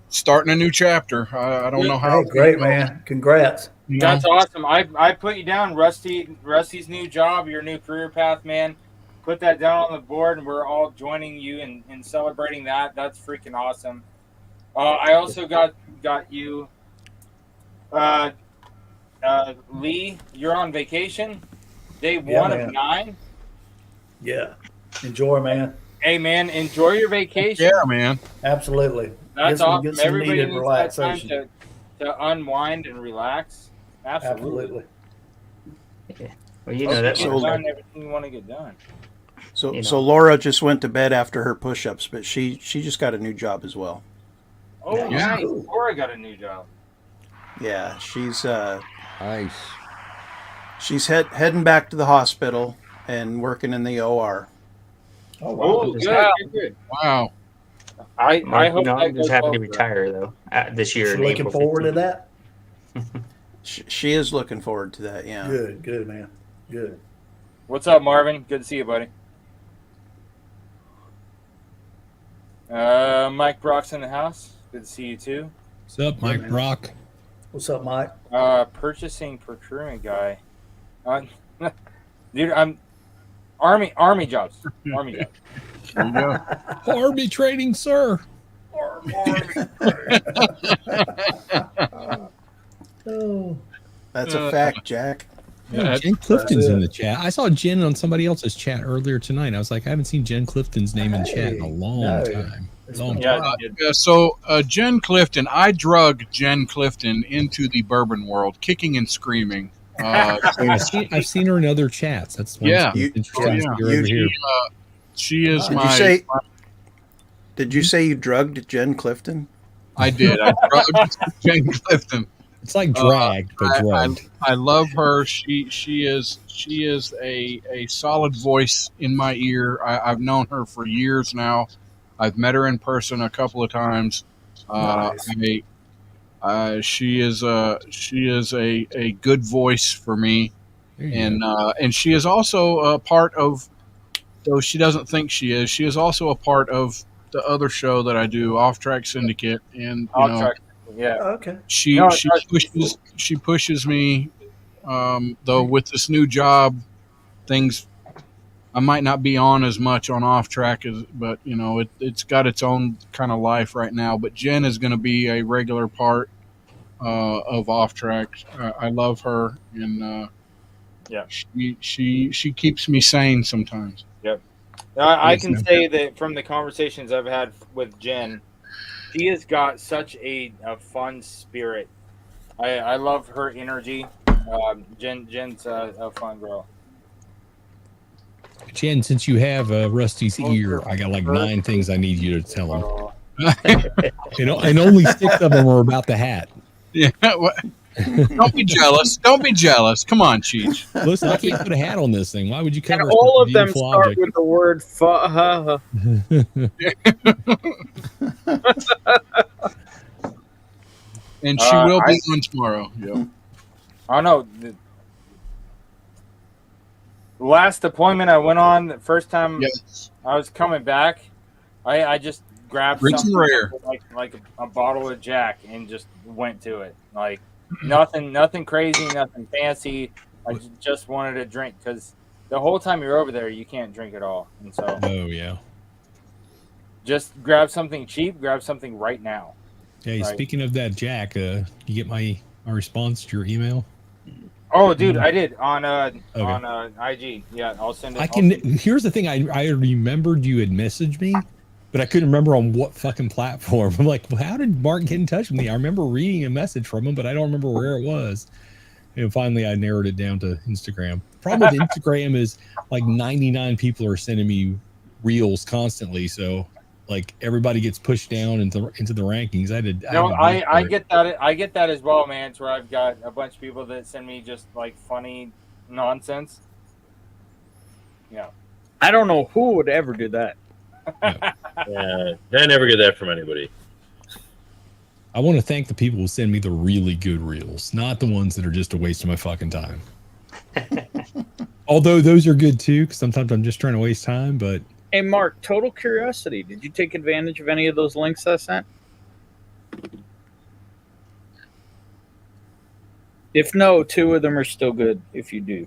starting a new chapter. I don't know how. Hey, great, man! Congrats. That's awesome. I put you down, Rusty's new job, your new career path, man. Put that down on the board, and we're all joining you in celebrating that. That's freaking awesome. I also got you Lee, you're on vacation. Day Yeah, 1 of man. 9. Yeah. Enjoy, man. Hey, man, enjoy your vacation. Yeah, man. Absolutely. That's Get awesome. some Everybody needed needs that time relaxation. to unwind and relax. Absolutely. Well, you know that. Get done everything you want to get done. So Laura just went to bed after her push-ups, but she just got a new job as well. Oh, Yeah. nice. Laura got a new job. Yeah, she's nice. She's heading back to the hospital and working in the OR. Oh, wow. Good. Wow. I hope that I'm goes just happy well to for her. retire though this year. She's in looking April forward to 15th. that. She is looking forward to that. Yeah. Good, man. Good. What's up, Marvin? Good to see you, buddy. Mike Brock's in the house. Good to see you too. What's up, Mike Brock? What's up, Mike? Purchasing procurement guy. Dude, I'm army jobs. Army jobs. There you go. Army training, sir. Oh. That's a fact, Jack. Yeah, Jen Clifton's in the chat. I saw Jen on somebody else's chat earlier tonight. I was like, I haven't seen Jen Clifton's name in chat in a long time. So Jen Clifton, I drug Jen Clifton into the bourbon world, kicking and screaming. I've seen her in other chats. That's why it's interesting to see her over here. She is Did you say you drugged Jen Clifton? I did. I drugged Jen Clifton. It's like drag, but drugged. I love her. She is a solid voice in my ear. I've known her for years now. I've met her in person a couple of times. She is a good voice for me, and she is also a part of. Though she doesn't think she is. She is also a part of the other show that I do, Off Track Syndicate, and yeah. Okay. She pushes me. Though with this new job, things I might not be on as much on Off Track but it's got its own kind of life right now. But Jen is going to be a regular part of Off Track. I love her, and she keeps me sane sometimes. Yep. I can say that from the conversations I've had with Jen, she has got such a fun spirit. I love her energy. Jen's a fun girl. Jen, since you have Rusty's ear, I got like 9 things I need you to tell him. And only 6 of them are about the hat. Yeah. Don't be jealous. Don't be jealous. Come on, Cheech. Listen, I can't put a hat on this thing. Why would you cover And us all with of them beautiful start object? with the word "fa." And she will be on tomorrow. Yep. I know. The last deployment I went on, the first time I was coming back, I just grabbed Rich and something rare. like a bottle of Jack and just went to it. Like nothing crazy, nothing fancy. I just wanted to drink because the whole time you're over there, you can't drink at all. And so, just grab something cheap, grab something right now. Hey, Right. speaking of that, Jack, you get my response to your email? Oh, dude, I did on IG. Yeah, I'll send it. Here's the thing. I remembered you had messaged me, but I couldn't remember on what fucking platform. I'm like, well, how did Mark get in touch with me? I remember reading a message from him, but I don't remember where it was. And finally, I narrowed it down to Instagram. The problem with Instagram is like 99 people are sending me reels constantly, so like everybody gets pushed down into the rankings. I get that. I get that as well, man. It's where I've got a bunch of people that send me just like funny nonsense. Yeah. I don't know who would ever do that. Yeah, I never get that from anybody. I want to thank the people who send me the really good reels, not the ones that are just a waste of my fucking time. Although those are good too, because sometimes I'm just trying to waste time. But Hey, Mark, total curiosity. Did you take advantage of any of those links I sent? If no, 2 of them are still good if you do.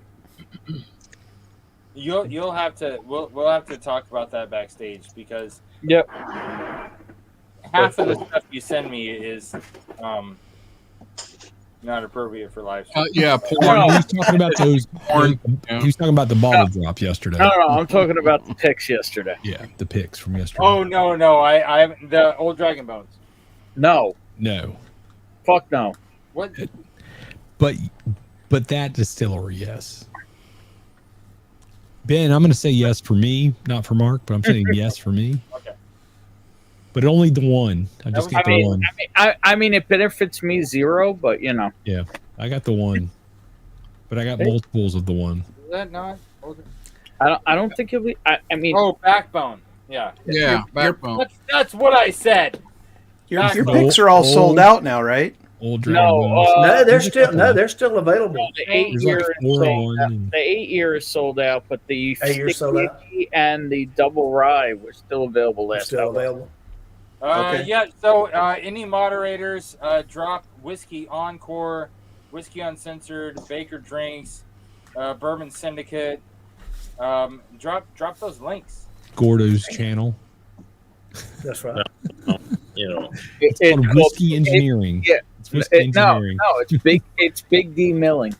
You'll have to we'll have to talk about that backstage because half of the stuff you send me is not appropriate for live. Yeah, He porn. was talking about those. Porn. He was talking about the bottle drop yesterday. No, I'm talking about the pics yesterday. Yeah, the pics from yesterday. Oh no! I haven't the old Dragon Bones. No. Fuck no. What? But that distillery, yes. Ben, I'm going to say yes for me, not for Mark, but I'm saying yes for me. Okay. But only the one. I just got the one. I mean, it benefits me zero, but you know. Yeah, I got the one, but I got multiples of the one. Is that not? I don't think it'll be. I mean. Oh, Backbone. Yeah. Yeah, Backbone. That's what I said. Your picks are all sold out now, right? Old no, they're still available. The 8-year is sold out. The 8-year is sold out, but the 8-year sold out. and the double rye were still available last Still available. Okay. Yeah. So, any moderators drop Whiskey Encore, Whiskey Uncensored, Baker Drinks, Bourbon Syndicate. Drop those links. Gordo's channel. That's right. You know, it's called Whiskey Engineering. Yeah. It's Whiskey Engineering. No, it's big. It's Big D Milling.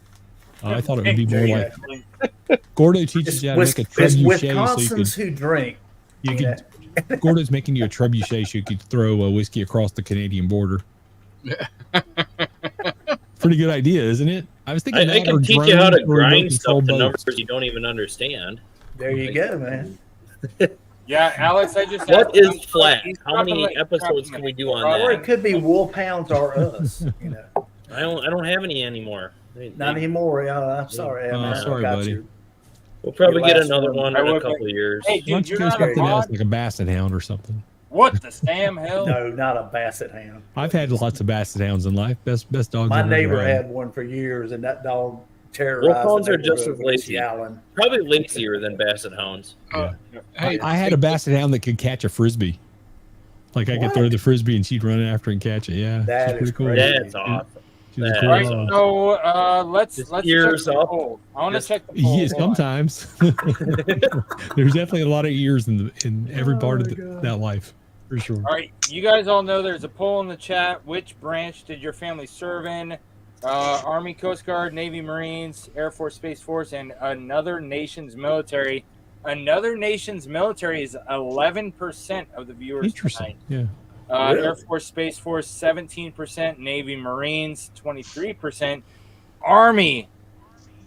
I thought it would be more like Gordo teaches you how to make a trebuchet. Wisconsins who drink. You could. Gordo's making you a trebuchet so you could throw a whiskey across the Canadian border. Pretty good idea, isn't it? I was thinking I can teach you how to grind stuff to numbers you don't even understand. There you go, man. Yeah, Alex, I just. What is flat? How many episodes can we do on Or it that? could be wool pounds or us. You know. I don't have any anymore. Not anymore. I'm sorry. Sorry, buddy. You. We'll probably Your get last another one. one in a couple of years. Hey, Why don't dude, you you're go not a something else mod? like a basset hound or something? What the Sam hell? No, not a basset hound. I've had lots of basset hounds in life. Best dogs. My I've ever neighbor had. had one for years, and that dog terrorized. Wolfhounds the are just as neighborhood with lazy. yowling. Probably lazier than basset hounds. I had a basset hound that could catch a frisbee. Like I could throw the frisbee and she'd run after and catch it. Yeah, That she's is pretty cool. That's awesome. She's a That cool is dog. So let's check ears the up. poll. I want to check the poll. Yeah, sometimes. There's definitely a lot of ears in every part of that life, for sure. All right, you guys all know there's a poll in the chat. Which branch did your family serve in? Army, Coast Guard, Navy, Marines, Air Force, Space Force, and another nation's military. Another nation's military is 11% of the viewers Interesting. tonight. Yeah. Air Force, Space Force, 17%. Navy, Marines, 23%. Army,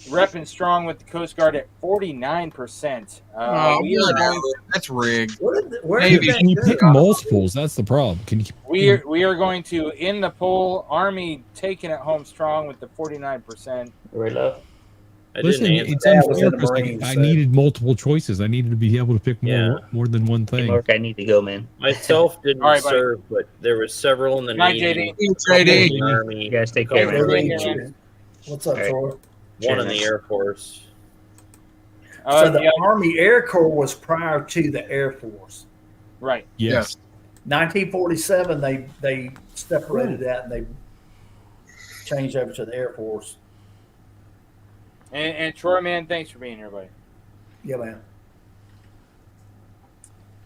repping strong with the Coast Guard at 49%. That's rigged. Can you pick multiples? That's the problem. Can you? We are going to end the poll. Army taking it home strong with the 49%. Really? Listen, it's unfair because I needed multiple choices. I needed to be able to pick more than one thing. Mark, I need to go, man. Myself didn't All right, buddy. serve, but there was several in the Night, Navy, JD. the Army, You guys take care, couple man. in What's up, All right. Troy? one in the Air Force. So the Army Air Corps was prior to the Air Force. Right. Yes. 1947, they separated that and they changed over to the Air Force. And Troy, man, thanks for being here, buddy. Yeah, man.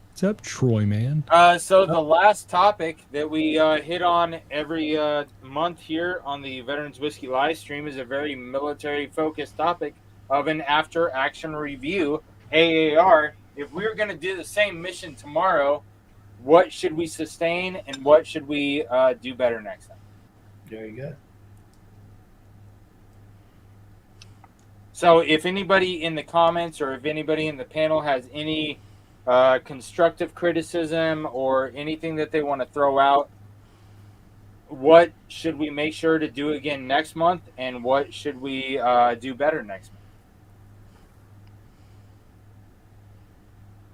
What's up, Troy, man? So the last topic that we hit on every month here on the Veterans Whiskey live stream is a very military-focused topic of an after-action review, AAR. If we were going to do the same mission tomorrow, what should we sustain and what should we do better next time? There you go. So if anybody in the comments or if anybody in the panel has any constructive criticism or anything that they want to throw out, what should we make sure to do again next month and what should we do better next month?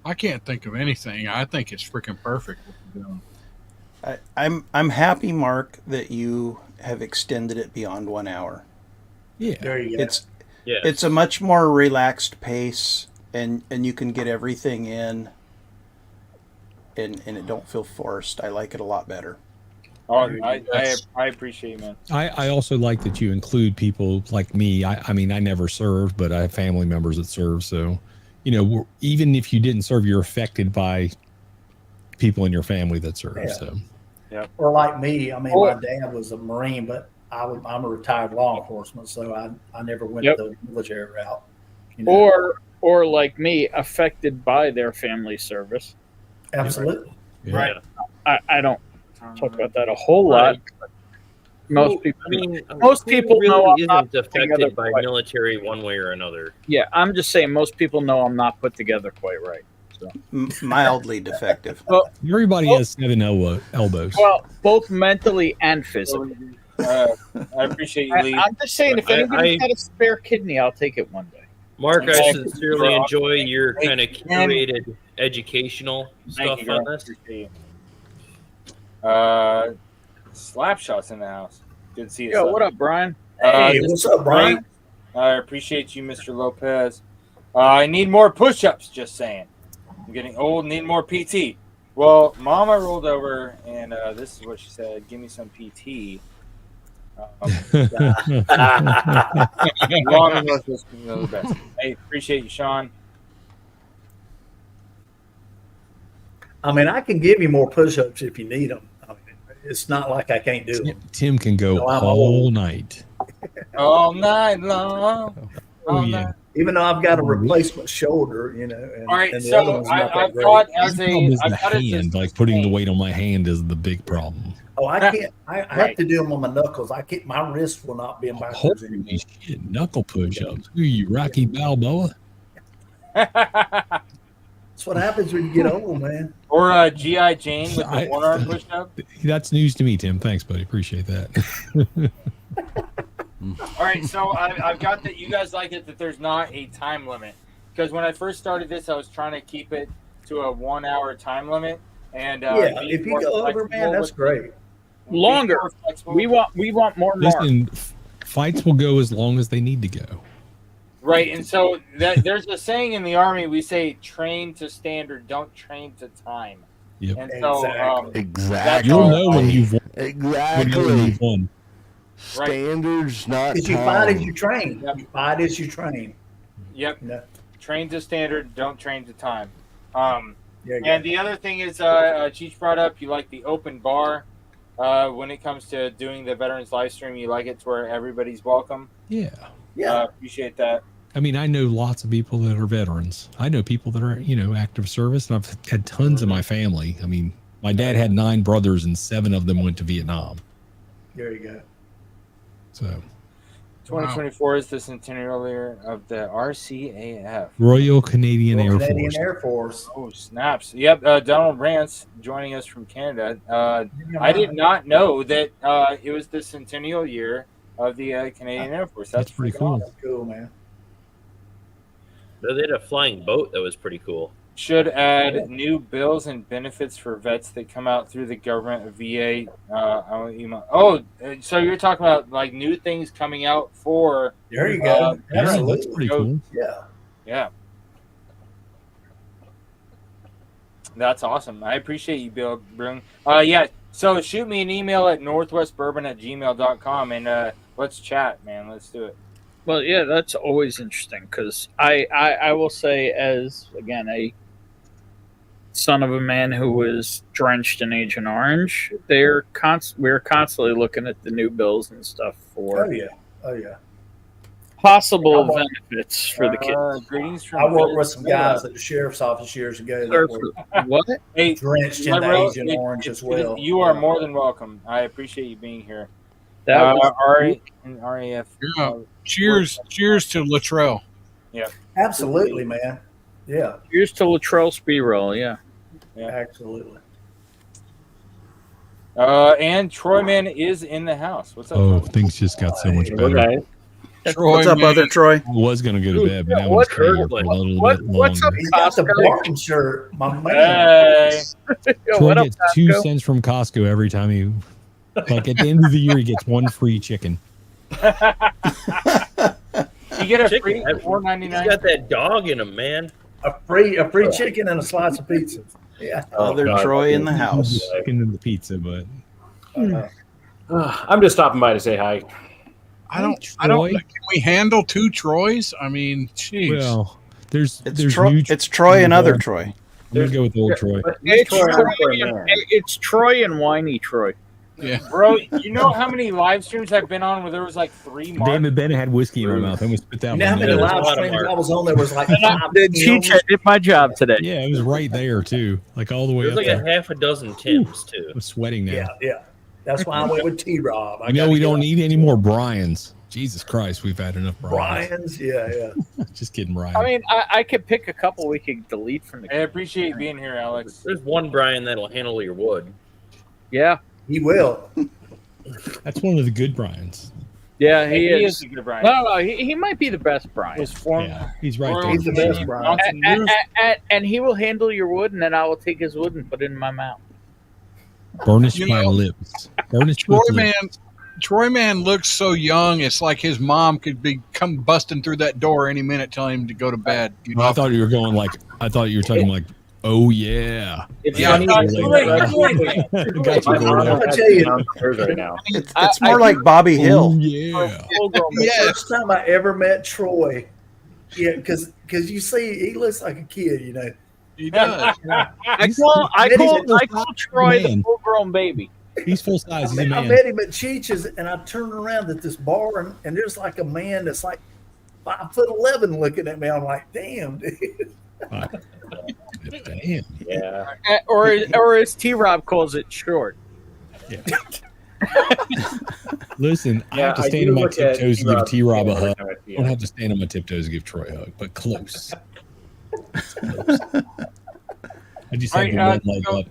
I can't think of anything. I think it's freaking perfect what you're doing. I'm happy, Mark, that you have extended it beyond 1 hour. Yeah. There you go. It's a much more relaxed pace, and you can get everything in, and it don't feel forced. I like it a lot better. Oh, I appreciate you, man. I also like that you include people like me. I mean, I never served, but I have family members that serve. So, you know, even if you didn't serve, you're affected by people in your family that serve. Yeah. So, yeah. Or like me, I mean, my dad was a Marine, but I'm a retired law enforcement, so I never went Yep. the military route. You know? Or like me, affected by their family service. Absolutely. Yeah. Right. I don't talk about that a whole lot. But most people, most people really know I'm isn't not put together affected by quite- military one way or another. Yeah, I'm just saying most people know I'm not put together quite right. So. Mildly defective. Well, Everybody has 7 elbows. well, both mentally and physically. I appreciate you, Lee. I'm just saying, if anybody's got a spare kidney, I'll take it one day. Mark, I Thank you. sincerely enjoy your Thank kind of you. curated educational Thank stuff you, on girl. this. Appreciate you. Slapshot's in the house. Good to see you. Yo, son. what up, Brian? Hey, this what's is up, Brian? great. I appreciate you, Mr. Lopez. I need more push-ups. Just saying. I'm getting old. Need more PT. Well, Mama rolled over, and this is what she said. Give me some PT. Long and Northwest, the best. Hey, appreciate you, Sean. I mean, I can give you more push-ups if you need them. I mean, it's not like I can't do them. Tim can go No, I'm all old. night. All night long. Oh, All yeah. night. Even though I've got a replacement shoulder, you know. And, All right, and the so other one's not that I've great. got The as problem a is I've the got as hand. a Like putting the weight on my hand is the big problem. Oh, I can't. I have to do them on my knuckles. I can't. My wrist will not bend backwards anymore. Holy shit, knuckle push-ups. Who are you, Rocky Balboa? That's what happens when you get old, man. Or GI Jane with the I- one arm push up. That's news to me, Tim. Thanks, buddy. Appreciate that. All right, so I've got that. You guys like it that there's not a time limit, because when I first started this, I was trying to keep it to a 1 hour time limit. And Yeah, be if you more go over, flexible man, that's with- great. be Longer. more flexible. We want more mark. Listen, fights will go as long as they need to go. Right, and so there's a saying in the Army. We say train to standard, don't train to time. Yep. And so Exactly. You'll know when you've won. Exactly. When you've won. Standards, not Because you fight as time. you train. You fight as you train. Yep. Yeah. Train to standard, don't train to time. Yeah, And the other thing is, Cheech brought up, you like the open bar. When it comes to doing the veterans live stream, you like it to where everybody's welcome. Yeah. Yeah. Appreciate that. I mean, I know lots of people that are veterans. I know people that are, active service, and I've had tons in my family. I mean, my dad had 9 brothers, and 7 of them went to Vietnam. There you go. So, 2024 is the centennial year of the RCAF. Royal Canadian Air Canadian Force. Air Force. Oh, snaps. Yep, Donald Rance joining us from Canada. I did not know that it was the centennial year of the Canadian Air Force. That's pretty freaking cool. awesome. Cool, man. No, they had a flying boat that was pretty cool. Should add new bills and benefits for vets that come out through the government of VA. So you're talking about like new things coming out for. There you go. Yeah, Absolutely. that's pretty cool. Yeah. Yeah. That's awesome. I appreciate you, Bill Brun. Yeah. So shoot me an email at northwestbourbon@gmail.com and let's chat, man. Let's do it. Well, yeah, that's always interesting because I will say, as again a son of a man who was drenched in Agent Orange, we're constantly looking at the new bills and stuff for Oh yeah. possible benefits for the kids. Greetings from I worked with some guys at the sheriff's office years ago that were What? Hey, drenched in the Liberal, Agent Orange as well. You are more than welcome. I appreciate you being here. That was RAF. Yeah. Cheers to Latrell. Yeah. Absolutely, man. Yeah. Here's to Latrell Speedroll, yeah. Absolutely. And Troyman is in the house. What's up? Oh, things just got so much better. Okay. Troy, What's up, man. other Troy? I was going to go to bed, but that What- one's staying for a little bit longer. What's up, He's got the Costco? Bourbon shirt, my man. Hey. Yo, Troy what up, gets 2 Costco? cents from Costco every time he, like at the end of the year, he gets 1 free chicken. You get a Chicken. free He's $4.99. got that dog in him, man. A free chicken and a slice of pizza. Yeah. Other God. Troy in the house. Chicken and the pizza, but I'm just stopping by to say hi. I don't. Troy? Can we handle 2 Troys? I mean, jeez. well, there's It's Troy and other Troy. I'm gonna go with old Troy. It's Troy, Troy, I'm Troy, man. it's Troy and whiny Troy. Yeah. Bro, you know how many live streams I've been on where there was like 3 marks? Damn it, Ben had whiskey in my mouth. I almost spit that You know how one many down. live streams I was on? There was like And I 5 did M's. I did my job today. Yeah, it was right there too, like all the way There's up like there. a half a dozen Tims too. I'm sweating now. Yeah. That's why I went with T-Rob. You know we don't need any more Bryans. Jesus Christ, we've had enough Bryans. Brian's. Yeah. Just kidding, Brian. I mean, I could pick a couple we could delete from the. I appreciate you being here, Alex. There's one Brian that'll handle your wood. Yeah, he will. That's one of the good Bryans. Yeah, he is. a good Brian. No, he might be the best Brian. Yeah, he's right there. He's the best Brian. And he will handle your wood, and then I will take his wood and put it in my mouth. Burnish You my know, lips. Burnish Troy with man, lips. Troy man looks so young. It's like his mom could be come busting through that door any minute, telling him to go to bed. You know? I thought you were going like. I thought you were talking like. Oh yeah. It's Yeah, funny. Got you, Gordo. I'll tell you, right now. It's more like Bobby Hill. Oh yeah. the first time I ever met Troy, because you see, he looks like a kid, you know. He does. I call Troy the full-grown baby. He's full size. He's a I man. met him at Cheech's, and I turned around at this bar, and there's like a man that's like 5'11" looking at me. I'm like, damn, dude. Damn. Yeah. Or as T-Rob calls it, short. Yeah. Listen, I Yeah, have to I stand do on my look at tiptoes to give T-Rob T-Rob a every hug. time I see I don't him. have to stand on my tiptoes to give Troy a hug, but close. I just All have right, the one leg so up.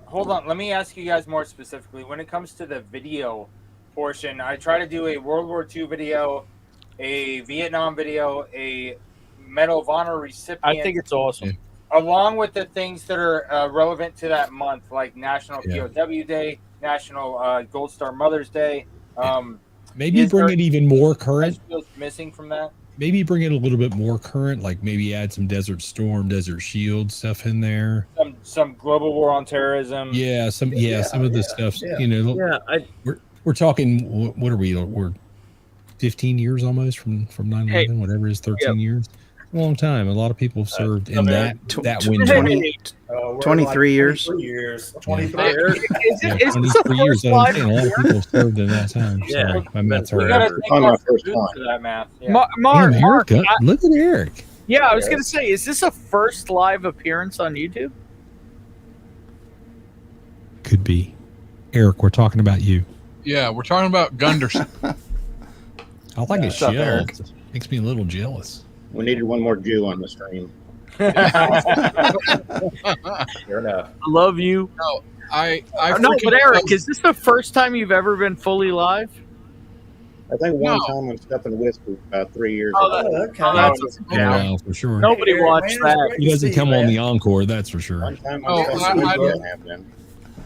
hold on. Let me ask you guys more specifically. When it comes to the video portion, I try to do a World War II video, a Vietnam video, a Medal of Honor recipient. I think it's awesome. Along with the things that are relevant to that month, like National POW Day, National Gold Star Mother's Day. Maybe bring it even more current. Missing from that. Maybe bring it a little bit more current, like maybe add some Desert Storm, Desert Shield stuff in there. Some global war on terrorism. Yeah, some of the stuff. yeah. You know, we're talking. What are we? We're 15 years almost from 9/11, whatever it is, 13 years. A long time. A lot of people have served in that window. 23 years. 23 years. 23 Yeah, 23 years. A lot of people have served in that time. Yeah. Sorry, my math's We right. gotta take On my our first food one. to that math. Yeah. Mark, Damn, Mark, Eric, look at Eric. yeah, I was gonna say, is this a first live appearance on YouTube? Could be. Eric, we're talking about you. Yeah, we're talking about Gunderson. I like his What's up, shell. Eric? Makes me a little jealous. We needed one more Jew on the stream. Sure enough. I love you. No, I No, freaking but Eric, love- is this the first time you've ever been fully live? I think one No. time when Stephen Whiskey about 3 years Oh, ago. Okay. that's Yeah, for sure. Nobody Eric, watched man, it's that. great He to doesn't see come you, on man. the encore, that's for sure. One time Oh, when I- Stephen have been.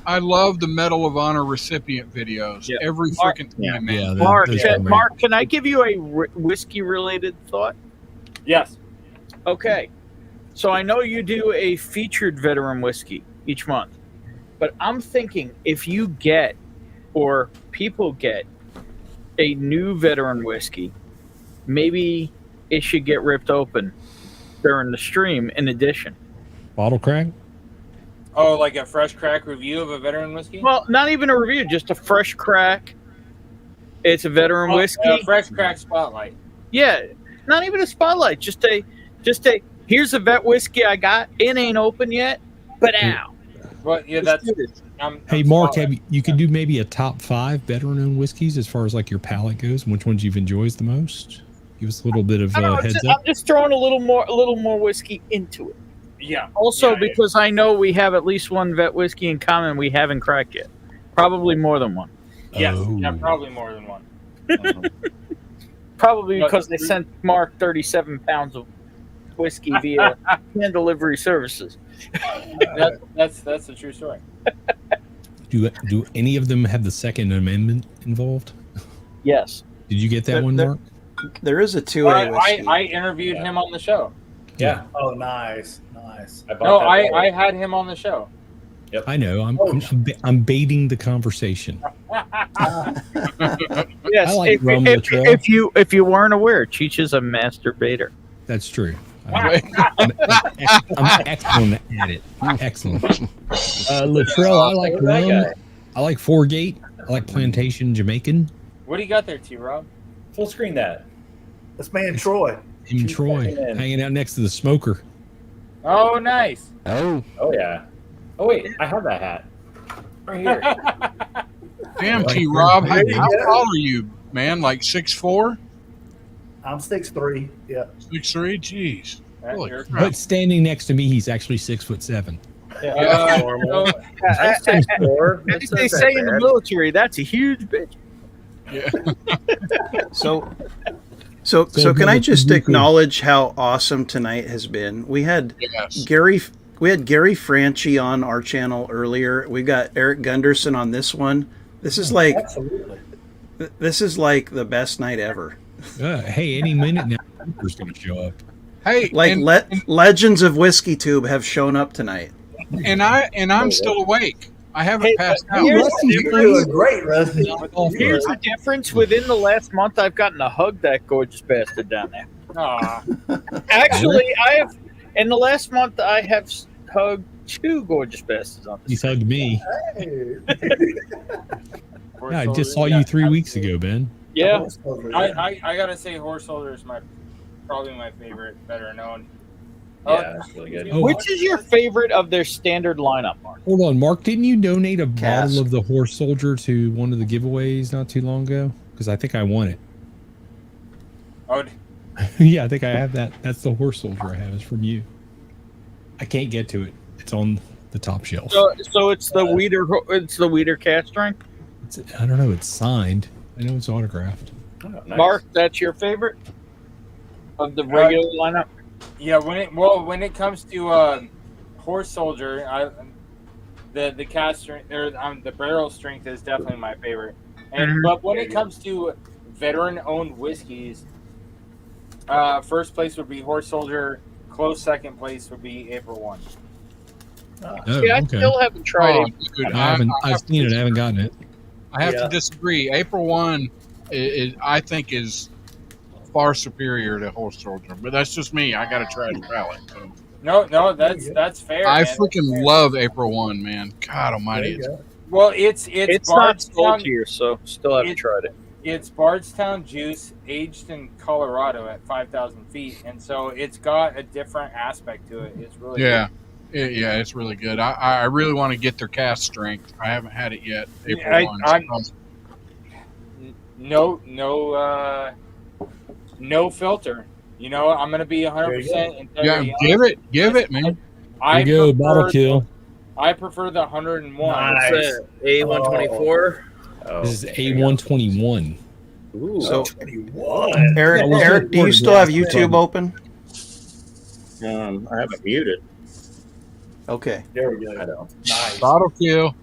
I love the Medal of Honor recipient videos. Yeah. Every Mark- freaking Yeah. time, man. Yeah, Mark, those are great. Mark, can I give you a whiskey-related thought? Yes. Okay. So I know you do a featured veteran whiskey each month, but I'm thinking if you get, or people get, a new veteran whiskey, maybe it should get ripped open during the stream in addition. Bottle crack? Oh, like a fresh crack review of a veteran whiskey? Well, not even a review, just a fresh crack. It's a veteran whiskey. A fresh crack spotlight. Yeah, not even a spotlight. Just a. Here's a vet whiskey I got. It ain't open yet, but ow. Well, yeah, that's. Hey, Mark, you could do maybe a top 5 veteran-owned whiskeys as far as like your palate goes, and which ones you've enjoyed the most? Give us a little bit of heads up. I'm just throwing a little more whiskey into it. Yeah. Also, Yeah, because I know we have at least one vet whiskey in common we haven't cracked yet. Probably more than one. Yes, Oh. yeah, probably more than one. Probably because they sent Mark 37 pounds of whiskey via hand delivery services. That's a true story. Do any of them have the Second Amendment involved? Yes. Did you get that one, Mark? There is a 2A whiskey. I interviewed him on the show. Yeah. Oh, nice. No, I had him on the show. Yep. I know. I'm baiting the conversation. Yes. I like rum Latrell. If you weren't aware, Cheech is a masturbator. That's true. I'm excellent at it. Excellent. Latrell, I like rum. I like Four Gate. I like Plantation Jamaican. What do you got there, T-Rob? Full screen that. This man Troy. Him and Troy hanging out next to the smoker. Oh, nice. Oh. Oh yeah. Oh wait, I have that hat. Right here. Damn, Right T-Rob, there. how tall are you, man? Like 6'4"? I'm 6'3". Yeah. 6'3"? Jeez. Holy crap. But standing next to me, he's actually 6'7". Yeah, that's normal. I'm 6'4". As they say in the military, that's a huge bitch. Yeah. So can I just acknowledge how awesome tonight has been? We had Gary Franchi on our channel earlier. We got Eric Gunderson on this one. This is like the best night ever. Hey, any minute now, Cooper's going to show up. Hey, like legends of Whiskey Tube have shown up tonight, and I'm still awake. I haven't passed out. You're doing great, Rusty. Here's the difference. Within the last month, I've gotten to hug that gorgeous bastard down there. Aw. Actually, in the last month, I have hugged 2 gorgeous bastards on this. He's hugged me. Yeah, I just saw you 3 weeks ago, Ben. Yeah. I gotta say, Horse Soldier is probably my favorite, better known. Yeah, that's really good. Oh. Which is your favorite of their standard lineup, Mark? Hold on, Mark. Didn't you donate a bottle of the Horse Soldier to one of the giveaways not too long ago? Because I think I won it. Oh. Yeah, I think I have that. That's the Horse Soldier I have. It's from you. I can't get to it. It's on the top shelf. So it's the Weeder cat strength? I don't know. It's signed. I know it's autographed. Oh, nice. Mark, that's your favorite of the regular lineup? Yeah, when it comes to Horse Soldier, the cast strength or the barrel strength is definitely my favorite. And but when it comes to veteran-owned whiskeys, first place would be Horse Soldier. Close second place would be April 1. See, I still haven't tried it. Dude, I've seen it. I haven't gotten it. I have to disagree. April 1, I think, is far superior to Horse Soldier, but that's just me. I got to try to trial it. So. No, that's fair. I man. freaking love April 1, man. God Almighty! Well, it's not sold Bardstown here, so still haven't tried it. It's Bardstown juice aged in Colorado at 5,000 feet, and so it's got a different aspect to it. It's really good. Yeah, it's really good. I really want to get their cast strength. I haven't had it yet. April 1. No filter. You know, I'm gonna be 100% integrity. Yeah, give it, man. Here you go, bottle kill. I prefer the 101. Nice. A124. Oh, This is A121. Ooh. So, 21. Eric, do you still have YouTube open? I have it muted. Okay. There we go. I don't. Nice. Bottle kill.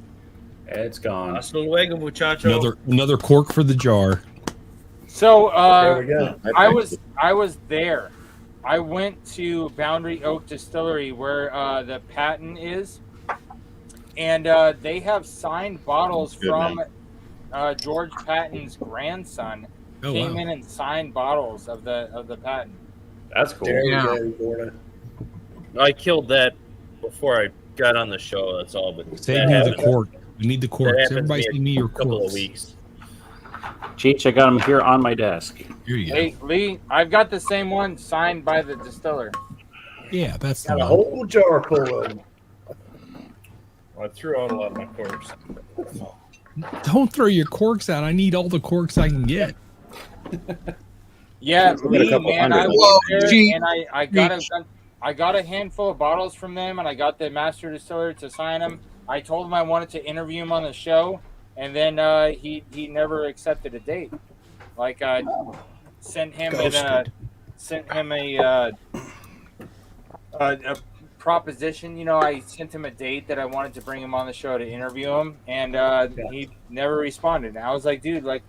It's gone. Hasta luego, muchacho. Another cork for the jar. So There we go. I was there. I went to Boundary Oak Distillery where the patent is, and they have signed bottles from George Patton's grandson. Came in and signed bottles of the patent. That's cool. There we go, Florida. I killed that before I got on the show. That's all. But Save me the cork. We need the corks. Everybody send me your couple corks. of weeks. Cheech, I got them here on my desk. Here you go. Hey Lee, I've got the same one signed by the distiller. Yeah, that's the Got a one. whole jar full of them. Well, I threw out a lot of my corks. Don't throw your corks out. I need all the corks I can get. Yeah, We've got a Lee, couple man, hundred. I Whoa, went there gee. and I got a handful of bottles from them, and I got the master distiller to sign them. I told him I wanted to interview him on the show, and then he never accepted a date. Like sent him a proposition. You know, I sent him a date that I wanted to bring him on the show to interview him, and he never responded. And I was like, dude, like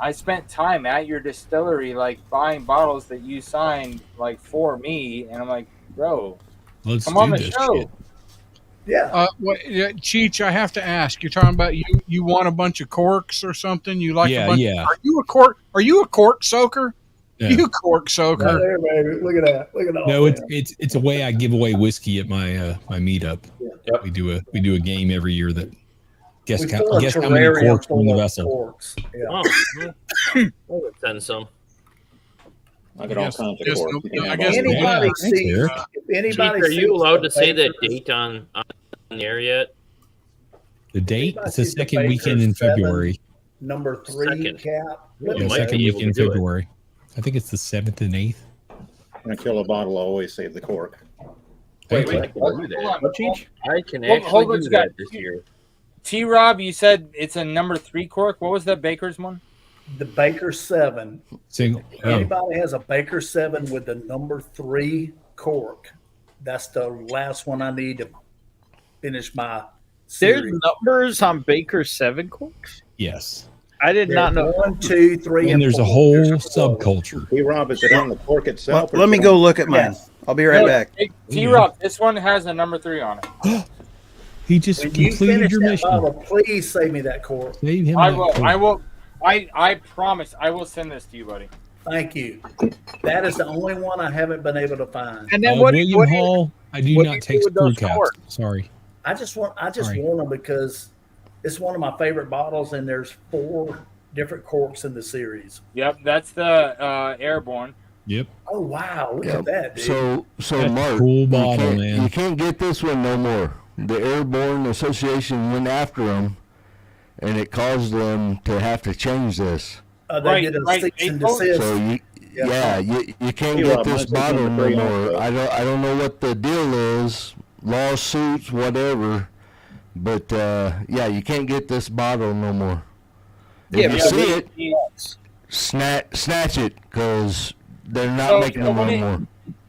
I spent time at your distillery, like buying bottles that you signed, like for me, and I'm like, bro, Let's come do on the this show. shit. Yeah. Cheech, I have to ask. You're talking about you want a bunch of corks or something? You like? Yeah, a bunch yeah. Are you a cork soaker? Yeah. You cork soaker. Right there, baby. Look at that. Look at all No, that. it's a way I give away whiskey at my my meetup. Yeah. Yep. We do a game every year that Guess We fill a guess how many terrarium corks are in the full of vessel. corks. Yeah. Oh, I would send some. I got all kinds of Guess cork. no- You can have I guess all no- Anybody Thanks, sees? Eric. If anybody Jake, are you sees allowed the to say that Bakers- date on the air yet? The date? anybody It's the sees the second weekend Bakers in February. number 3 Second. cap. You Yeah, might second be able weekend in to do it. February. I think it's the 7th and 8th. When I kill a bottle, I always save the cork. Thank Wait, you. I can do that. What, Cheech? I can Hold actually on, do Scott. that this year. T-Rob, you said it's a number 3 cork. What was that Baker's one? The Baker 7. Single. If Oh, anybody has a Baker 7 with the number 3 cork, that's the last one I need to finish my There's series. numbers on Baker 7 corks? yes. I did not know. 1, 2, 3, And there's a 4. whole There's 4. subculture. Hey, Rob, is it on the cork Well, itself? or let is me it go on- look at mine. Yes. I'll be right No, back. hey, T-Rob, this one has a number 3 on it. He just When you completed finish your that mission. bottle, please save me that cork. Save him I that will. cork. I will. I promise. I will send this to you, buddy. Thank you. That is the only one I haven't been able to find. And then what? William what do you- Hall, I do what do not you take do with screw those caps. corks? Sorry. I just want Sorry. them because it's one of my favorite bottles, and there's 4 different corks in the series. Yep, that's the Airborne. Yep. Oh wow, look at that, dude. So That's Mark, cool you bottle, can't- man. You can't get this one no more. The Airborne Association went after them, and it caused them to have to change this. They did a cease and desist. So you can't Hey, get Rob, this mine's bottle number no 3 more. also. I don't know what the deal is, lawsuits, whatever, but you can't get this bottle no more. If you see it, snatch it, because they're not making them no more.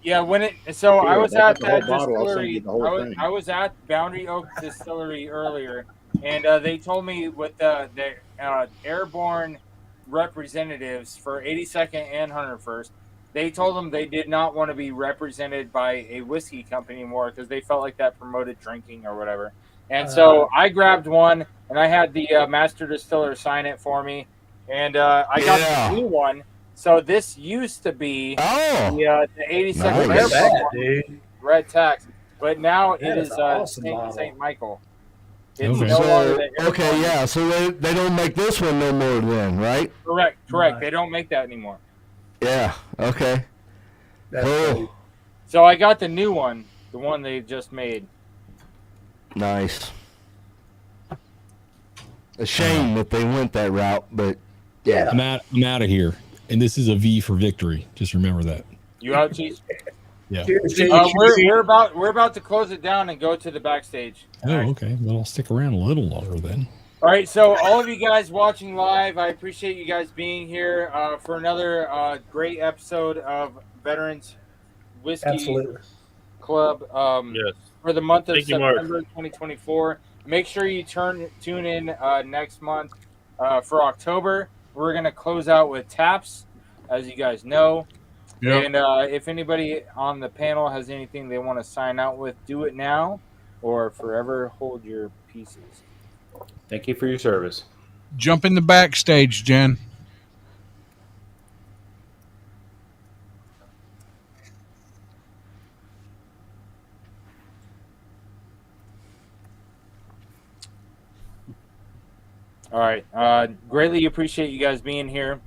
Yeah, when it. So I was at that's the whole that bottle. I'll send distillery. you the whole thing. I was at Boundary Oak Distillery earlier, and they told me with the Airborne representatives for 82nd and 101st, they told them they did not want to be represented by a whiskey company anymore because they felt like that promoted drinking or whatever. And so I grabbed one, and I had the master distiller sign it for me, and I got the new one. So this used to be the 82nd Nice. Airborne Red Tax, but now That it is is an awesome St. Michael. Okay. It's no longer the Okay, Airborne. yeah, so they don't make this one no more then, right? Correct. Right. They don't make that anymore. Yeah, okay. That's Oh, great. So I got the new one, the one they just made. nice. A shame that they went that route, but yeah. I'm out of here. And this is a V for victory. Just remember that. You out, Chief? Yeah. We're about to close it down and go to the backstage. Oh, okay. Well, I'll stick around a little longer then. All right, so all of you guys watching live, I appreciate you guys being here for another great episode of Veterans Whiskey Absolutely. Club Yes. for the month of Thank you, Mark. September 2024. Make sure you tune in next month for October. We're going to close out with taps, as you guys know. Yep. And if anybody on the panel has anything they want to sign out with, do it now or forever hold your pieces. Thank you for your service. Jump in the backstage, Jen. All right. Greatly appreciate you guys being here.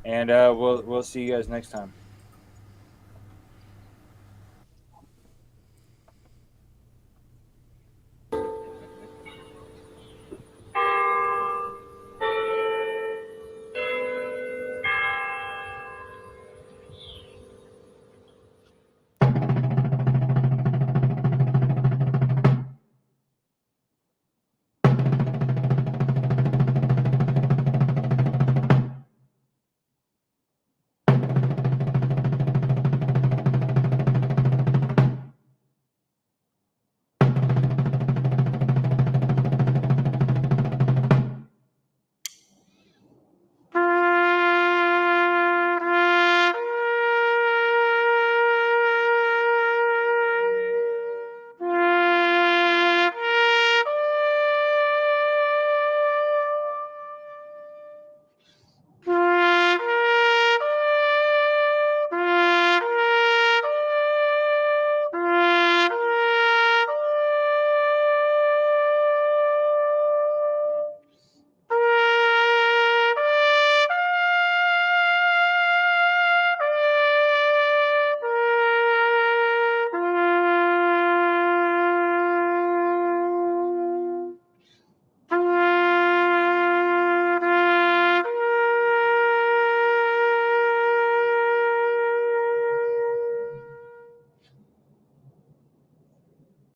And we'll see you guys next time.